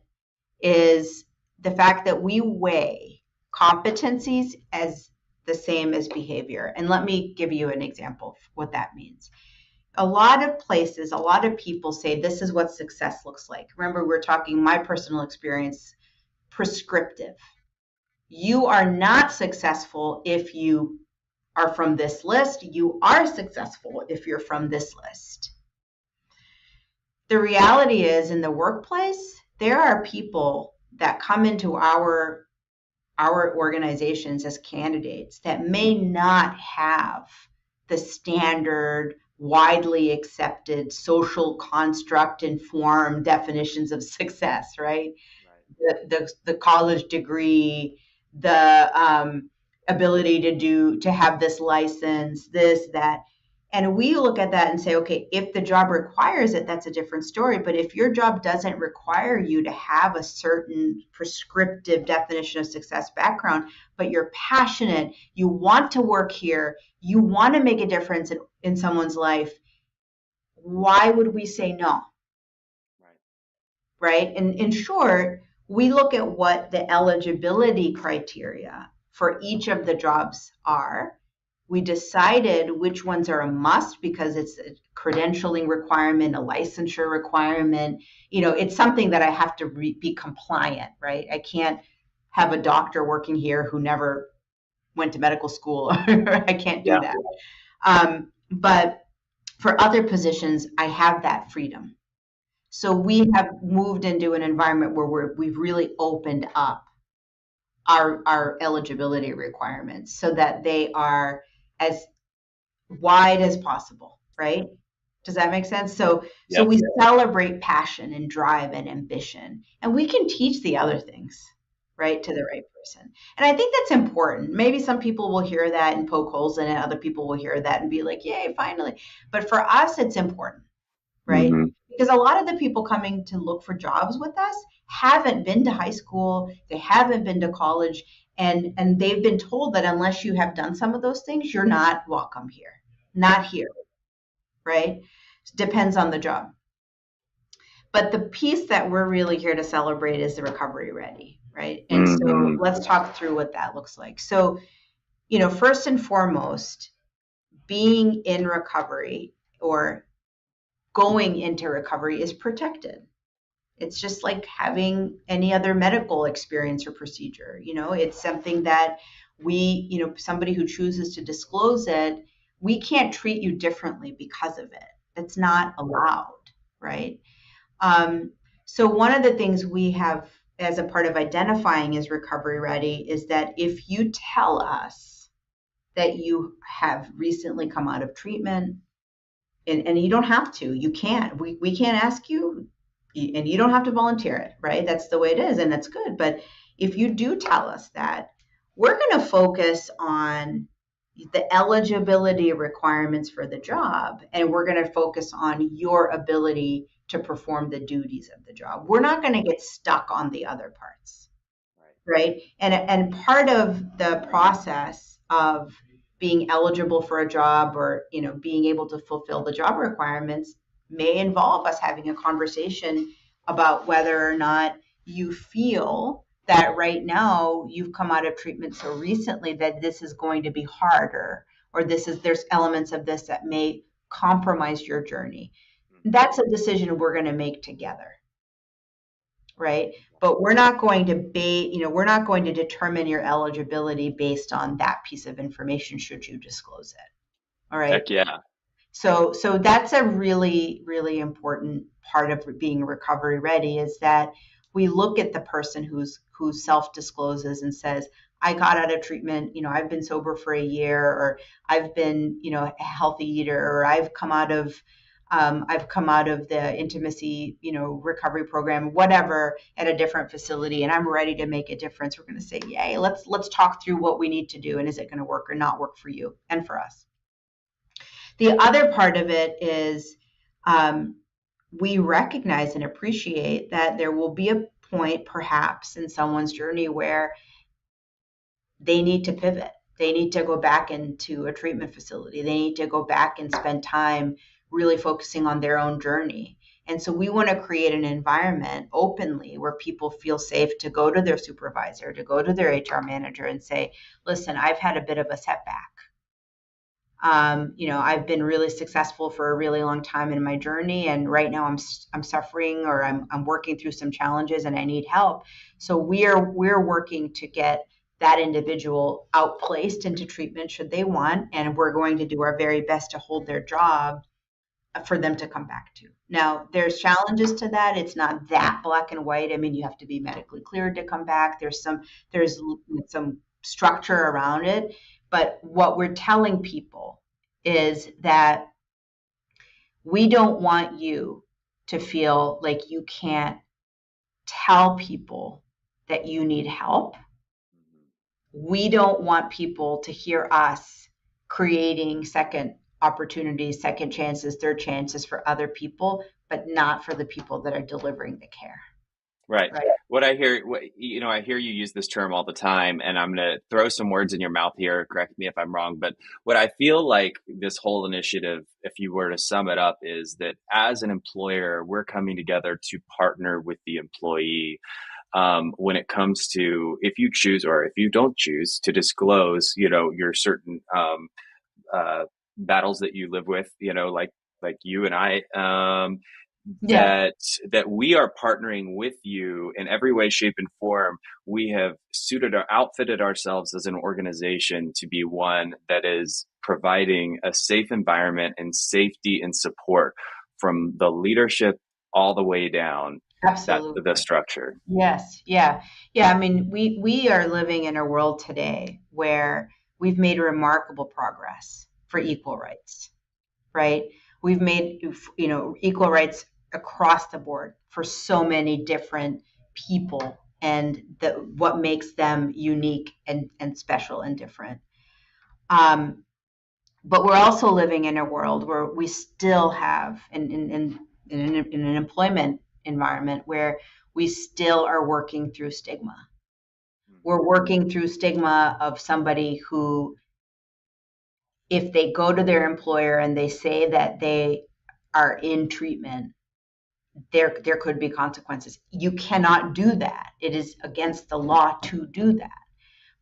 is the fact that we weigh competencies as the same as behavior. And let me give you an example of what that means. A lot of places, a lot of people say this is what success looks like. Remember, we're talking my personal experience, prescriptive. You are not successful if you are from this list. You are successful if you're from this list. The reality is, in the workplace, there are people that come into our organizations as candidates that may not have the standard, widely accepted social construct informed definitions of success, right? The college degree, the ability to have this license, this, that. And we look at that and say, okay, if the job requires it, that's a different story. But if your job doesn't require you to have a certain prescriptive definition of success background, but you're passionate, you want to work here, you want to make a difference in someone's life, why would we say no? Right? And in short, we look at what the eligibility criteria for each of the jobs are. We decided which ones are a must because it's a credentialing requirement, a licensure requirement. It's something that I have to be compliant, right? I can't have a doctor working here who never went to medical school. I can't do that. But for other positions, I have that freedom. So we have moved into an environment where we've really opened up our eligibility requirements so that they are as wide as possible, right? Does that make sense? So we celebrate passion and drive and ambition, and we can teach the other things, right, to the right person. And I think that's important. Maybe some people will hear that and poke holes in it. Other people will hear that and be like, yay, finally. But for us, it's important, right? Mm-hmm. Because a lot of the people coming to look for jobs with us haven't been to high school, they haven't been to college, and they've been told that unless you have done some of those things, you're not welcome here. Not here, right? Depends on the job. But the piece that we're really here to celebrate is the recovery ready, right? And so let's talk through what that looks like. So, first and foremost, being in recovery or going into recovery is protected. It's just like having any other medical experience or procedure. It's something that we, somebody who chooses to disclose it, we can't treat you differently because of it. It's not allowed, right? So one of the things we have as a part of identifying as recovery ready is that if you tell us that you have recently come out of treatment, and you don't have to, you can't, we can't ask you, and you don't have to volunteer it, right? That's the way it is, and that's good. But if you do tell us that, we're going to focus on the eligibility requirements for the job, and we're going to focus on your ability to perform the duties of the job. We're not going to get stuck on the other parts, right? And part of the process of being eligible for a job or, being able to fulfill the job requirements may involve us having a conversation about whether or not you feel that right now you've come out of treatment so recently that this is going to be harder, or there's elements of this that may compromise your journey. That's a decision we're going to make together, right? But we're not going to we're not going to determine your eligibility based on that piece of information should you disclose it. All right. Heck yeah. So that's a really, really important part of being recovery ready, is that we look at the person who self-discloses and says, I got out of treatment, I've been sober for a year, or I've been, a healthy eater, or I've come out of the intimacy, recovery program, whatever, at a different facility, and I'm ready to make a difference. We're going to say, yay, let's talk through what we need to do, and is it going to work or not work for you and for us. The other part of it is we recognize and appreciate that there will be a point perhaps in someone's journey where they need to pivot. They need to go back into a treatment facility. They need to go back and spend time really focusing on their own journey. And so we want to create an environment openly where people feel safe to go to their supervisor, to go to their HR manager and say, listen, I've had a bit of a setback. I've been really successful for a really long time in my journey, and right now I'm suffering, or I'm working through some challenges and I need help. So we're working to get that individual outplaced into treatment should they want, and we're going to do our very best to hold their job for them to come back to. Now, there's challenges to that. It's not that black and white. I mean, you have to be medically cleared to come back. There's some structure around it. But what we're telling people is that we don't want you to feel like you can't tell people that you need help. We don't want people to hear us creating second opportunities, second chances, third chances for other people, but not for the people that are delivering the care. Right. What I hear, I hear you use this term all the time, and I'm going to throw some words in your mouth here. Correct me if I'm wrong, but what I feel like this whole initiative, if you were to sum it up, is that as an employer, we're coming together to partner with the employee when it comes to, if you choose or if you don't choose to disclose, your certain battles that you live with, like you and I, Yeah, that we are partnering with you in every way, shape, and form. We have outfitted ourselves as an organization to be one that is providing a safe environment and safety and support from the leadership all the way down that the absolutely. structure. Yes, yeah. Yeah, I mean, we are living in a world today where we've made remarkable progress for equal rights, right? We've made, equal rights across the board for so many different people and what makes them unique and special and different. Um, but we're also living in a world where we still have in an employment environment where we still are working through stigma. We're working through stigma of somebody who, if they go to their employer and they say that they are in treatment, there could be consequences. You cannot do that. It is against the law to do that.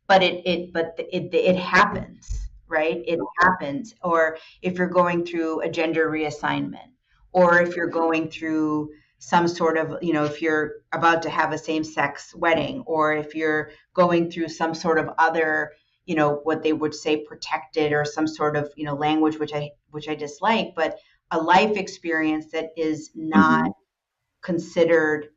But it happens, right? It happens. Or if you're going through a gender reassignment, or if you're going through some sort of, if you're about to have a same-sex wedding, or if you're going through some sort of other, what they would say protected, or some sort of, language which I dislike, but a life experience that is not considered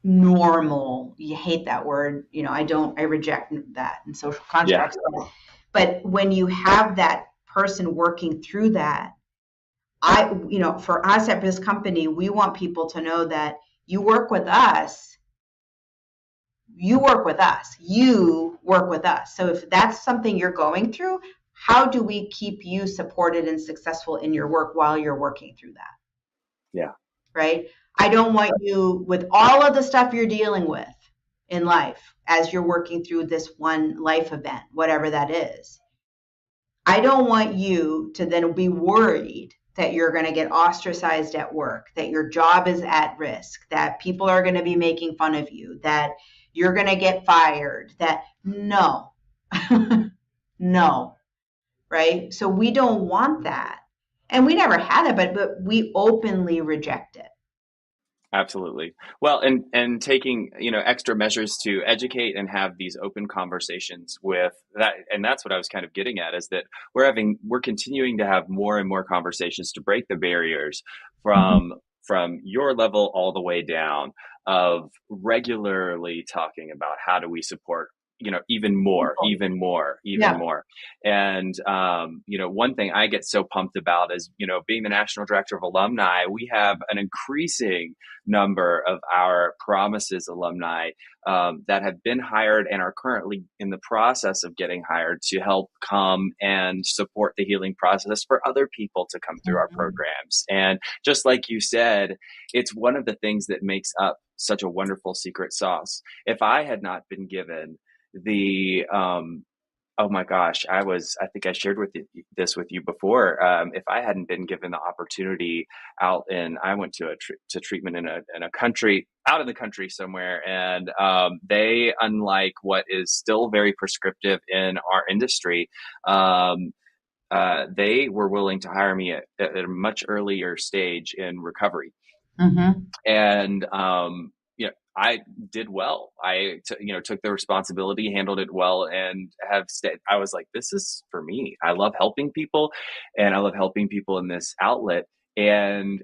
normal. You hate that word. I reject that in social Yeah. constructs. But when you have that person working through that, for us at this company, we want people to know that you work with us. You work with us. You work with us. So if that's something you're going through, how do we keep you supported and successful in your work while you're working through that? Yeah. Right? I don't want you, with all of the stuff you're dealing with in life as you're working through this one life event, whatever that is, I don't want you to then be worried that you're going to get ostracized at work, that your job is at risk, that people are going to be making fun of you, that you're going to get fired, no, no, right? So we don't want that. And we never had it, but we openly reject it. Absolutely. Well, and taking, extra measures to educate and have these open conversations with that. And that's what I was kind of getting at, is that we're continuing to have more and more conversations to break the barriers from your level all the way down, of regularly talking about how do we support, even more, even more, even Yeah. more. And, one thing I get so pumped about is, being the national director of alumni, we have an increasing number of our Promises alumni that have been hired and are currently in the process of getting hired to help come and support the healing process for other people to come through our programs. And just like you said, it's one of the things that makes up such a wonderful secret sauce. If I had not been given the oh my gosh, I think I shared this with you before. If I hadn't been given the opportunity I went to treatment in a country, out in the country somewhere. And they, unlike what is still very prescriptive in our industry, they were willing to hire me at a much earlier stage in recovery. Mm-hmm. And I did well. Took the responsibility, handled it well, and have stayed. I was like, this is for me. I love helping people, and I love helping people in this outlet. And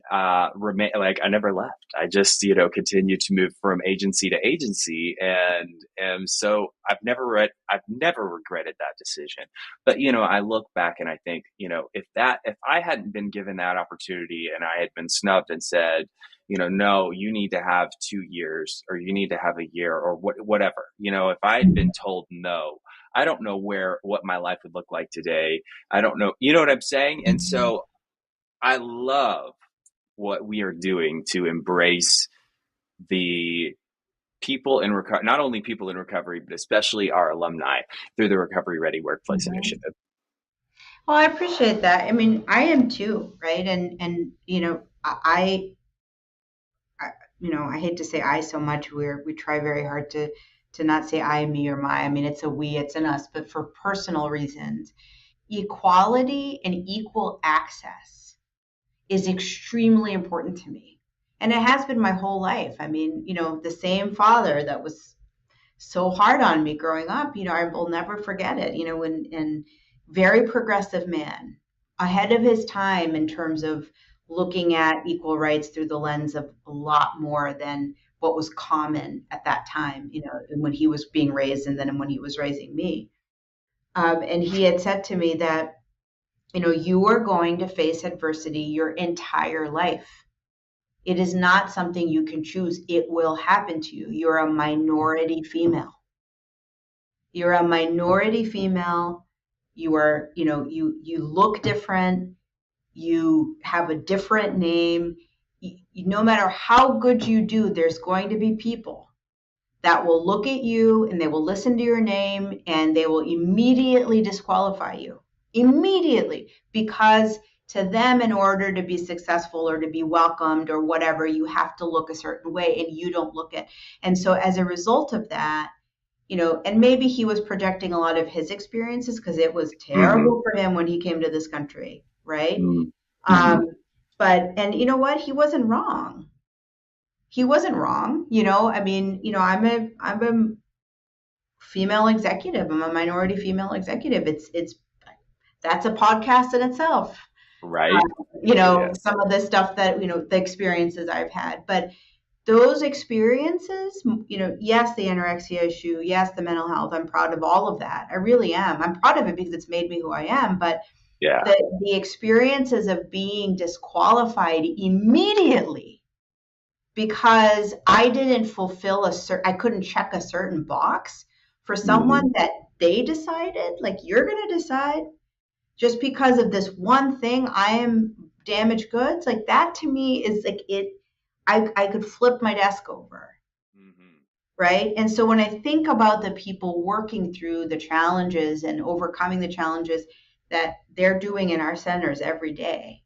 remain, like, I never left. I just continued to move from agency to agency, and so I've never regretted that decision. But I look back and I think, if I hadn't been given that opportunity and I had been snubbed and said, no, you need to have 2 years, or you need to have a year, or whatever. If I had been told no, I don't know what my life would look like today. I don't know. You know what I'm saying? And so I love what we are doing to embrace the people in recovery, not only people in recovery, but especially our alumni, through the Recovery Ready Workplace Mm-hmm. Initiative. Well, I appreciate that. I mean, I am too, right? And I hate to say I so much. We try very hard to not say I, me, or my. I mean, it's a we, it's an us. But for personal reasons, equality and equal access is extremely important to me. And it has been my whole life. I mean, the same father that was so hard on me growing up, I will never forget it, and very progressive man, ahead of his time in terms of looking at equal rights through the lens of a lot more than what was common at that time, when he was being raised and then when he was raising me. And he had said to me that, you are going to face adversity your entire life. It is not something you can choose. It will happen to you. You're a minority female. You're a minority female. You are, you look different. You have a different name. No matter how good you do, there's going to be people that will look at you and they will listen to your name and they will immediately disqualify you. Immediately, because to them, in order to be successful or to be welcomed or whatever, you have to look a certain way and you don't look it. And so as a result of that, and maybe he was projecting a lot of his experiences because it was terrible for him when he came to this country, right? But, and you know what? He wasn't wrong. He wasn't wrong. I mean, I'm a female executive. I'm a minority female executive. That's a podcast in itself. Right. Some of the stuff that, the experiences I've had, but those experiences, yes, the anorexia issue, yes, the mental health, I'm proud of all of that. I really am. I'm proud of it because it's made me who I am. But the experiences of being disqualified immediately because I didn't fulfill I couldn't check a certain box for someone that they decided, like you're going to decide just because of this one thing, I am damaged goods. Like that to me is like I could flip my desk over. Right. And so when I think about the people working through the challenges and overcoming the challenges that they're doing in our centers every day,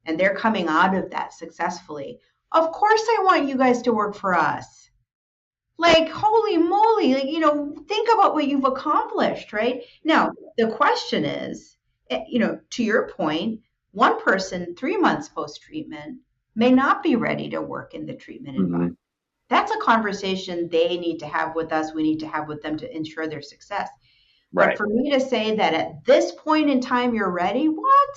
and they're coming out of that successfully, of course I want you guys to work for us. Like, holy moly, like, think about what you've accomplished, right? Now, the question is, to your point, one person 3 months post-treatment may not be ready to work in the treatment environment. That's a conversation they need to have with us. We need to have with them to ensure their success. Right. But for me to say that at this point in time, you're ready, what?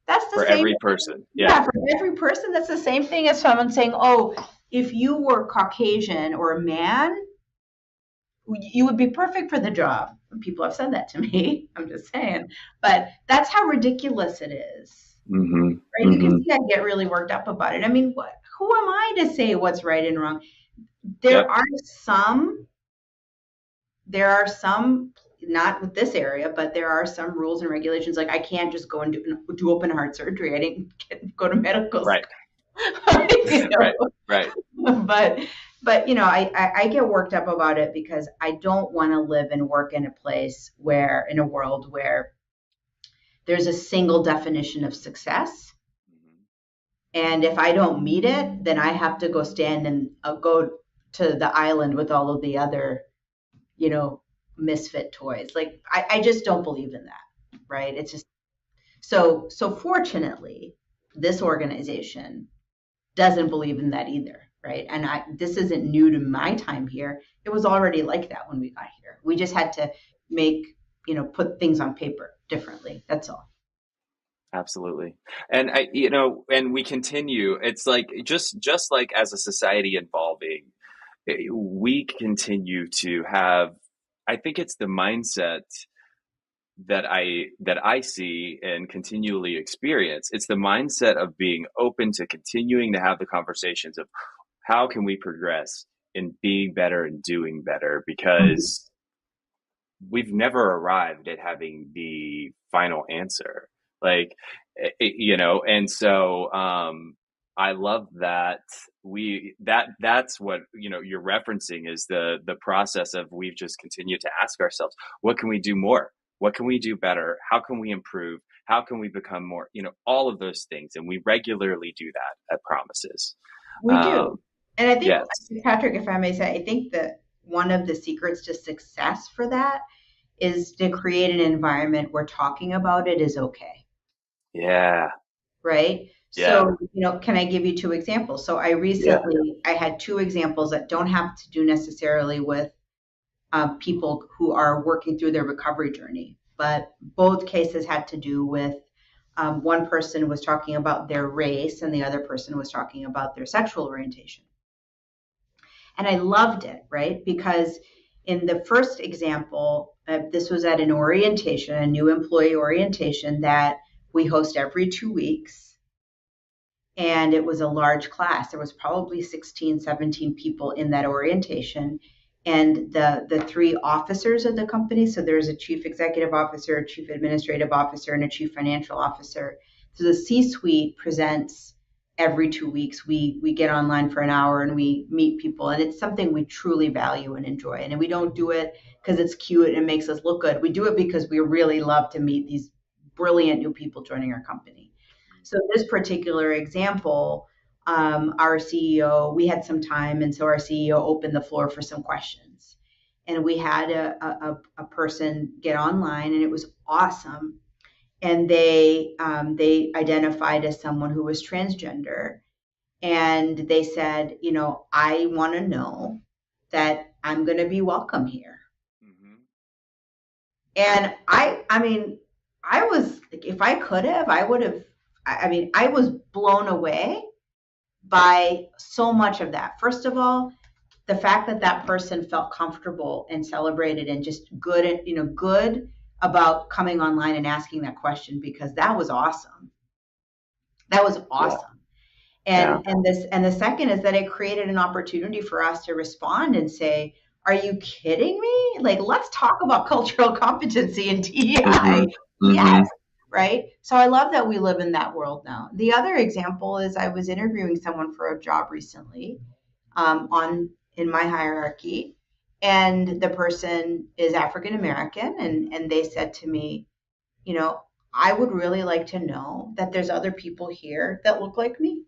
That's the same. For every person. Yeah, for every person, that's the same thing as someone saying, oh, if you were Caucasian or a man, you would be perfect for the job. People have said that to me. I'm just saying. But that's how ridiculous it is. Right? You can see I get really worked up about it. I mean, who am I to say what's right and wrong? There are some, not with this area, but there are some rules and regulations. Like I can't just go and do open heart surgery. I didn't go to medical school. Right. But I get worked up about it because I don't want to live and work in a world where there's a single definition of success. And if I don't meet it, then I have to go stand and go to the island with all of the other, misfit toys. Like I just don't believe in that. Right. It's just so fortunately, this organization doesn't believe in that either. Right. And this isn't new to my time here. It was already like that when we got here. We just had to put things on paper differently. That's all. Absolutely. And and we continue. It's like, just like as a society evolving, we continue to have, I think it's the mindset that I see and continually experience. It's the mindset of being open to continuing to have the conversations of how can we progress in being better and doing better, because we've never arrived at having the final answer. Like, and so I love that that's what, you're referencing is the process of we've just continued to ask ourselves, what can we do more? What can we do better? How can we improve? How can we become more, all of those things. And we regularly do that at Promises. We do. And I think, yes. Patrick, if I may say, I think that one of the secrets to success for that is to create an environment where talking about it is okay. Yeah. Right. Yeah. So, can I give you two examples? So I had two examples that don't have to do necessarily with people who are working through their recovery journey, but both cases had to do with one person was talking about their race and the other person was talking about their sexual orientation. And I loved it, right? Because in the first example, this was at an orientation, a new employee orientation that we host every 2 weeks. And it was a large class. There was probably 16, 17 people in that orientation. And the three officers of the company, so there's a chief executive officer, a chief administrative officer, and a chief financial officer. So the C-suite presents every 2 weeks. We get online for an hour and we meet people. And it's something we truly value and enjoy. And we don't do it because it's cute and it makes us look good. We do it because we really love to meet these brilliant new people joining our company. So this particular example, our CEO, we had some time, and so our CEO opened the floor for some questions. And we had a person get online, and it was awesome. And they identified as someone who was transgender. And they said, I want to know that I'm going to be welcome here. Mm-hmm. And I mean, I was like, if I could have, I would have. I was blown away by so much of that. First of all, the fact that that person felt comfortable and celebrated and just good, good about coming online and asking that question, because that was awesome. That was awesome. Yeah. And the second is that it created an opportunity for us to respond and say, are you kidding me? Like, let's talk about cultural competency and DEI. Mm-hmm. Yes. Right. So I love that we live in that world now. The other example is I was interviewing someone for a job recently in my hierarchy, and the person is African American, and they said to me, I would really like to know that there's other people here that look like me.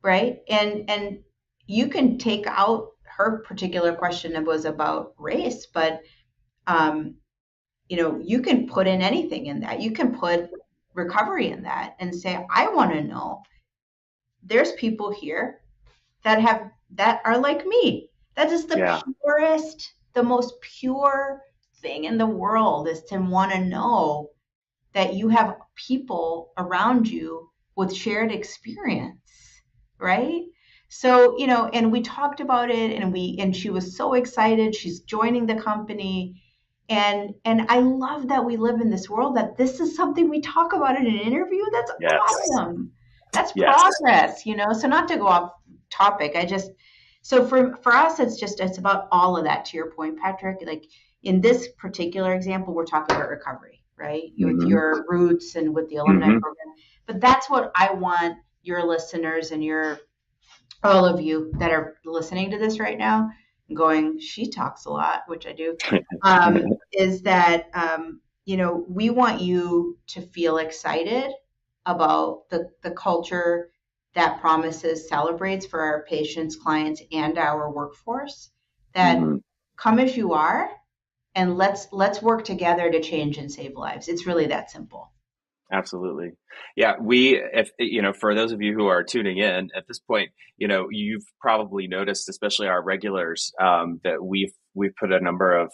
Right. And you can take out her particular question that was about race, but you can put in anything in that. You can put recovery in that and say, I want to know there's people here that are like me. That is the purest, the most pure thing in the world, is to want to know that you have people around you with shared experience, right? So, and we talked about it, and she was so excited. She's joining the company. And I love that we live in this world that this is something we talk about in an interview. That's awesome. That's progress, so not to go off topic. So for us, it's about all of that, to your point, Patrick. Like in this particular example, we're talking about recovery, right? Mm-hmm. With your roots and with the alumni mm-hmm. program. But that's what I want your listeners and all of you that are listening to this right now going, she talks a lot, which I do, is that, we want you to feel excited about the culture that promises, celebrates for our patients, clients, and our workforce, that mm-hmm. come as you are, and let's work together to change and save lives. It's really that simple. Absolutely. Yeah. For those of you who are tuning in at this point, you've probably noticed, especially our regulars, that we've put a number of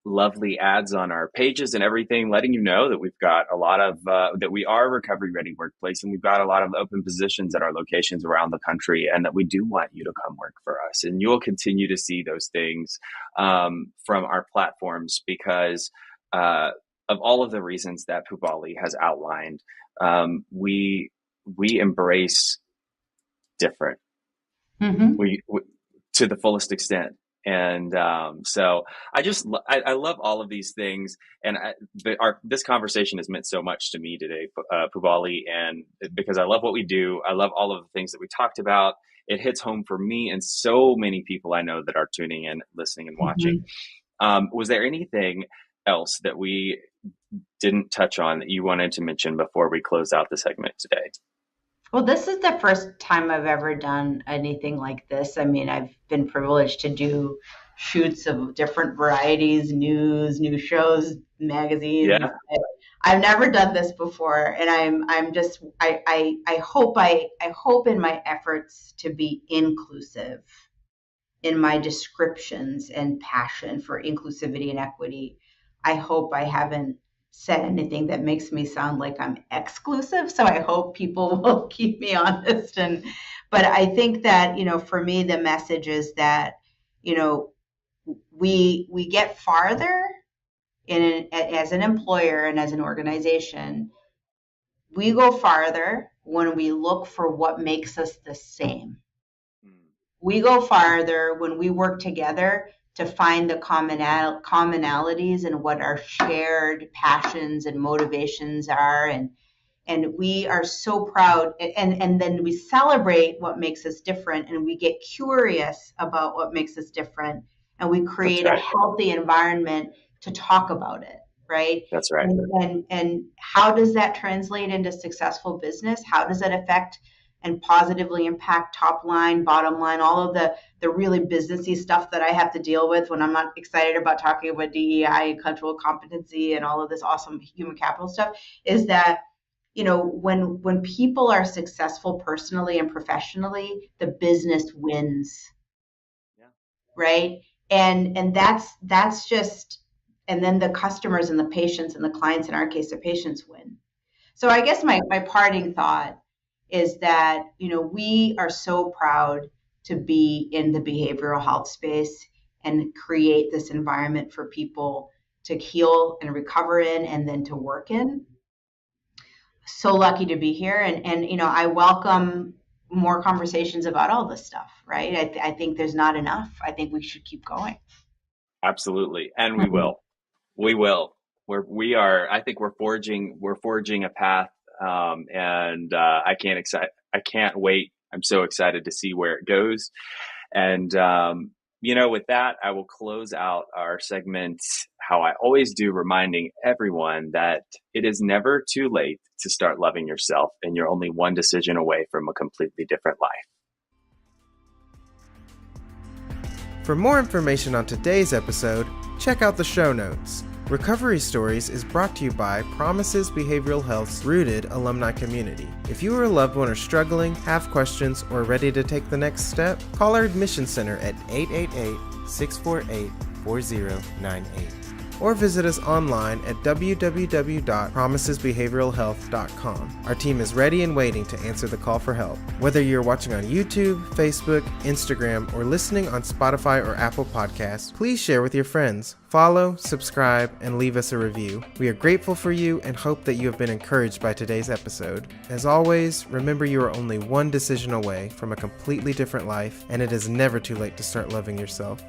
lovely ads on our pages and everything, letting you know that we've got a lot of, that we are a recovery ready workplace, and we've got a lot of open positions at our locations around the country, and that we do want you to come work for us. And you'll continue to see those things from our platforms because, of all of the reasons that Pubali has outlined, we embrace different mm-hmm. we to the fullest extent. And so I love all of these things. And this conversation has meant so much to me today, Pubali, and because I love what we do. I love all of the things that we talked about. It hits home for me and so many people I know that are tuning in, listening, and watching. Mm-hmm. Was there anything else that we didn't touch on that you wanted to mention before we close out the segment today? Well, this is the first time I've ever done anything like this. I mean, I've been privileged to do shoots of different varieties, news, new shows, magazines. Yeah. I've never done this before, and I hope in my efforts to be inclusive in my descriptions and passion for inclusivity and equity, I hope I haven't said anything that makes me sound like I'm exclusive. So I hope people will keep me honest. But I think that, for me, the message is that, we get farther as an employer and as an organization. We go farther when we look for what makes us the same. We go farther when we work together to find the commonalities and what our shared passions and motivations are. And we are so proud. And then we celebrate what makes us different, and we get curious about what makes us different. And we create a healthy environment to talk about it. Right? That's right. And how does that translate into successful business? How does that affect and positively impact top line, bottom line, all of the really businessy stuff that I have to deal with when I'm not excited about talking about DEI and cultural competency and all of this awesome human capital stuff, is that, when people are successful personally and professionally, the business wins. Yeah. Right? And that's just, and then the customers and the patients and the clients, in our case, the patients win. So I guess my parting thought is that, we are so proud to be in the behavioral health space and create this environment for people to heal and recover in and then to work in. So lucky to be here. And I welcome more conversations about all this stuff, right? I think there's not enough. I think we should keep going. Absolutely. And we will. We will. I think we're forging a path. And I can't wait. I'm so excited to see where it goes. And, with that, I will close out our segment how I always do, reminding everyone that it is never too late to start loving yourself, and you're only one decision away from a completely different life. For more information on today's episode, check out the show notes. Recovery Stories is brought to you by Promises Behavioral Health's rooted alumni community. If you or a loved one are struggling, have questions, or ready to take the next step, call our admission center at 888-648-4098. Or visit us online at www.promisesbehavioralhealth.com. Our team is ready and waiting to answer the call for help. Whether you're watching on YouTube, Facebook, Instagram, or listening on Spotify or Apple Podcasts, please share with your friends. Follow, subscribe, and leave us a review. We are grateful for you and hope that you have been encouraged by today's episode. As always, remember you are only one decision away from a completely different life, and it is never too late to start loving yourself.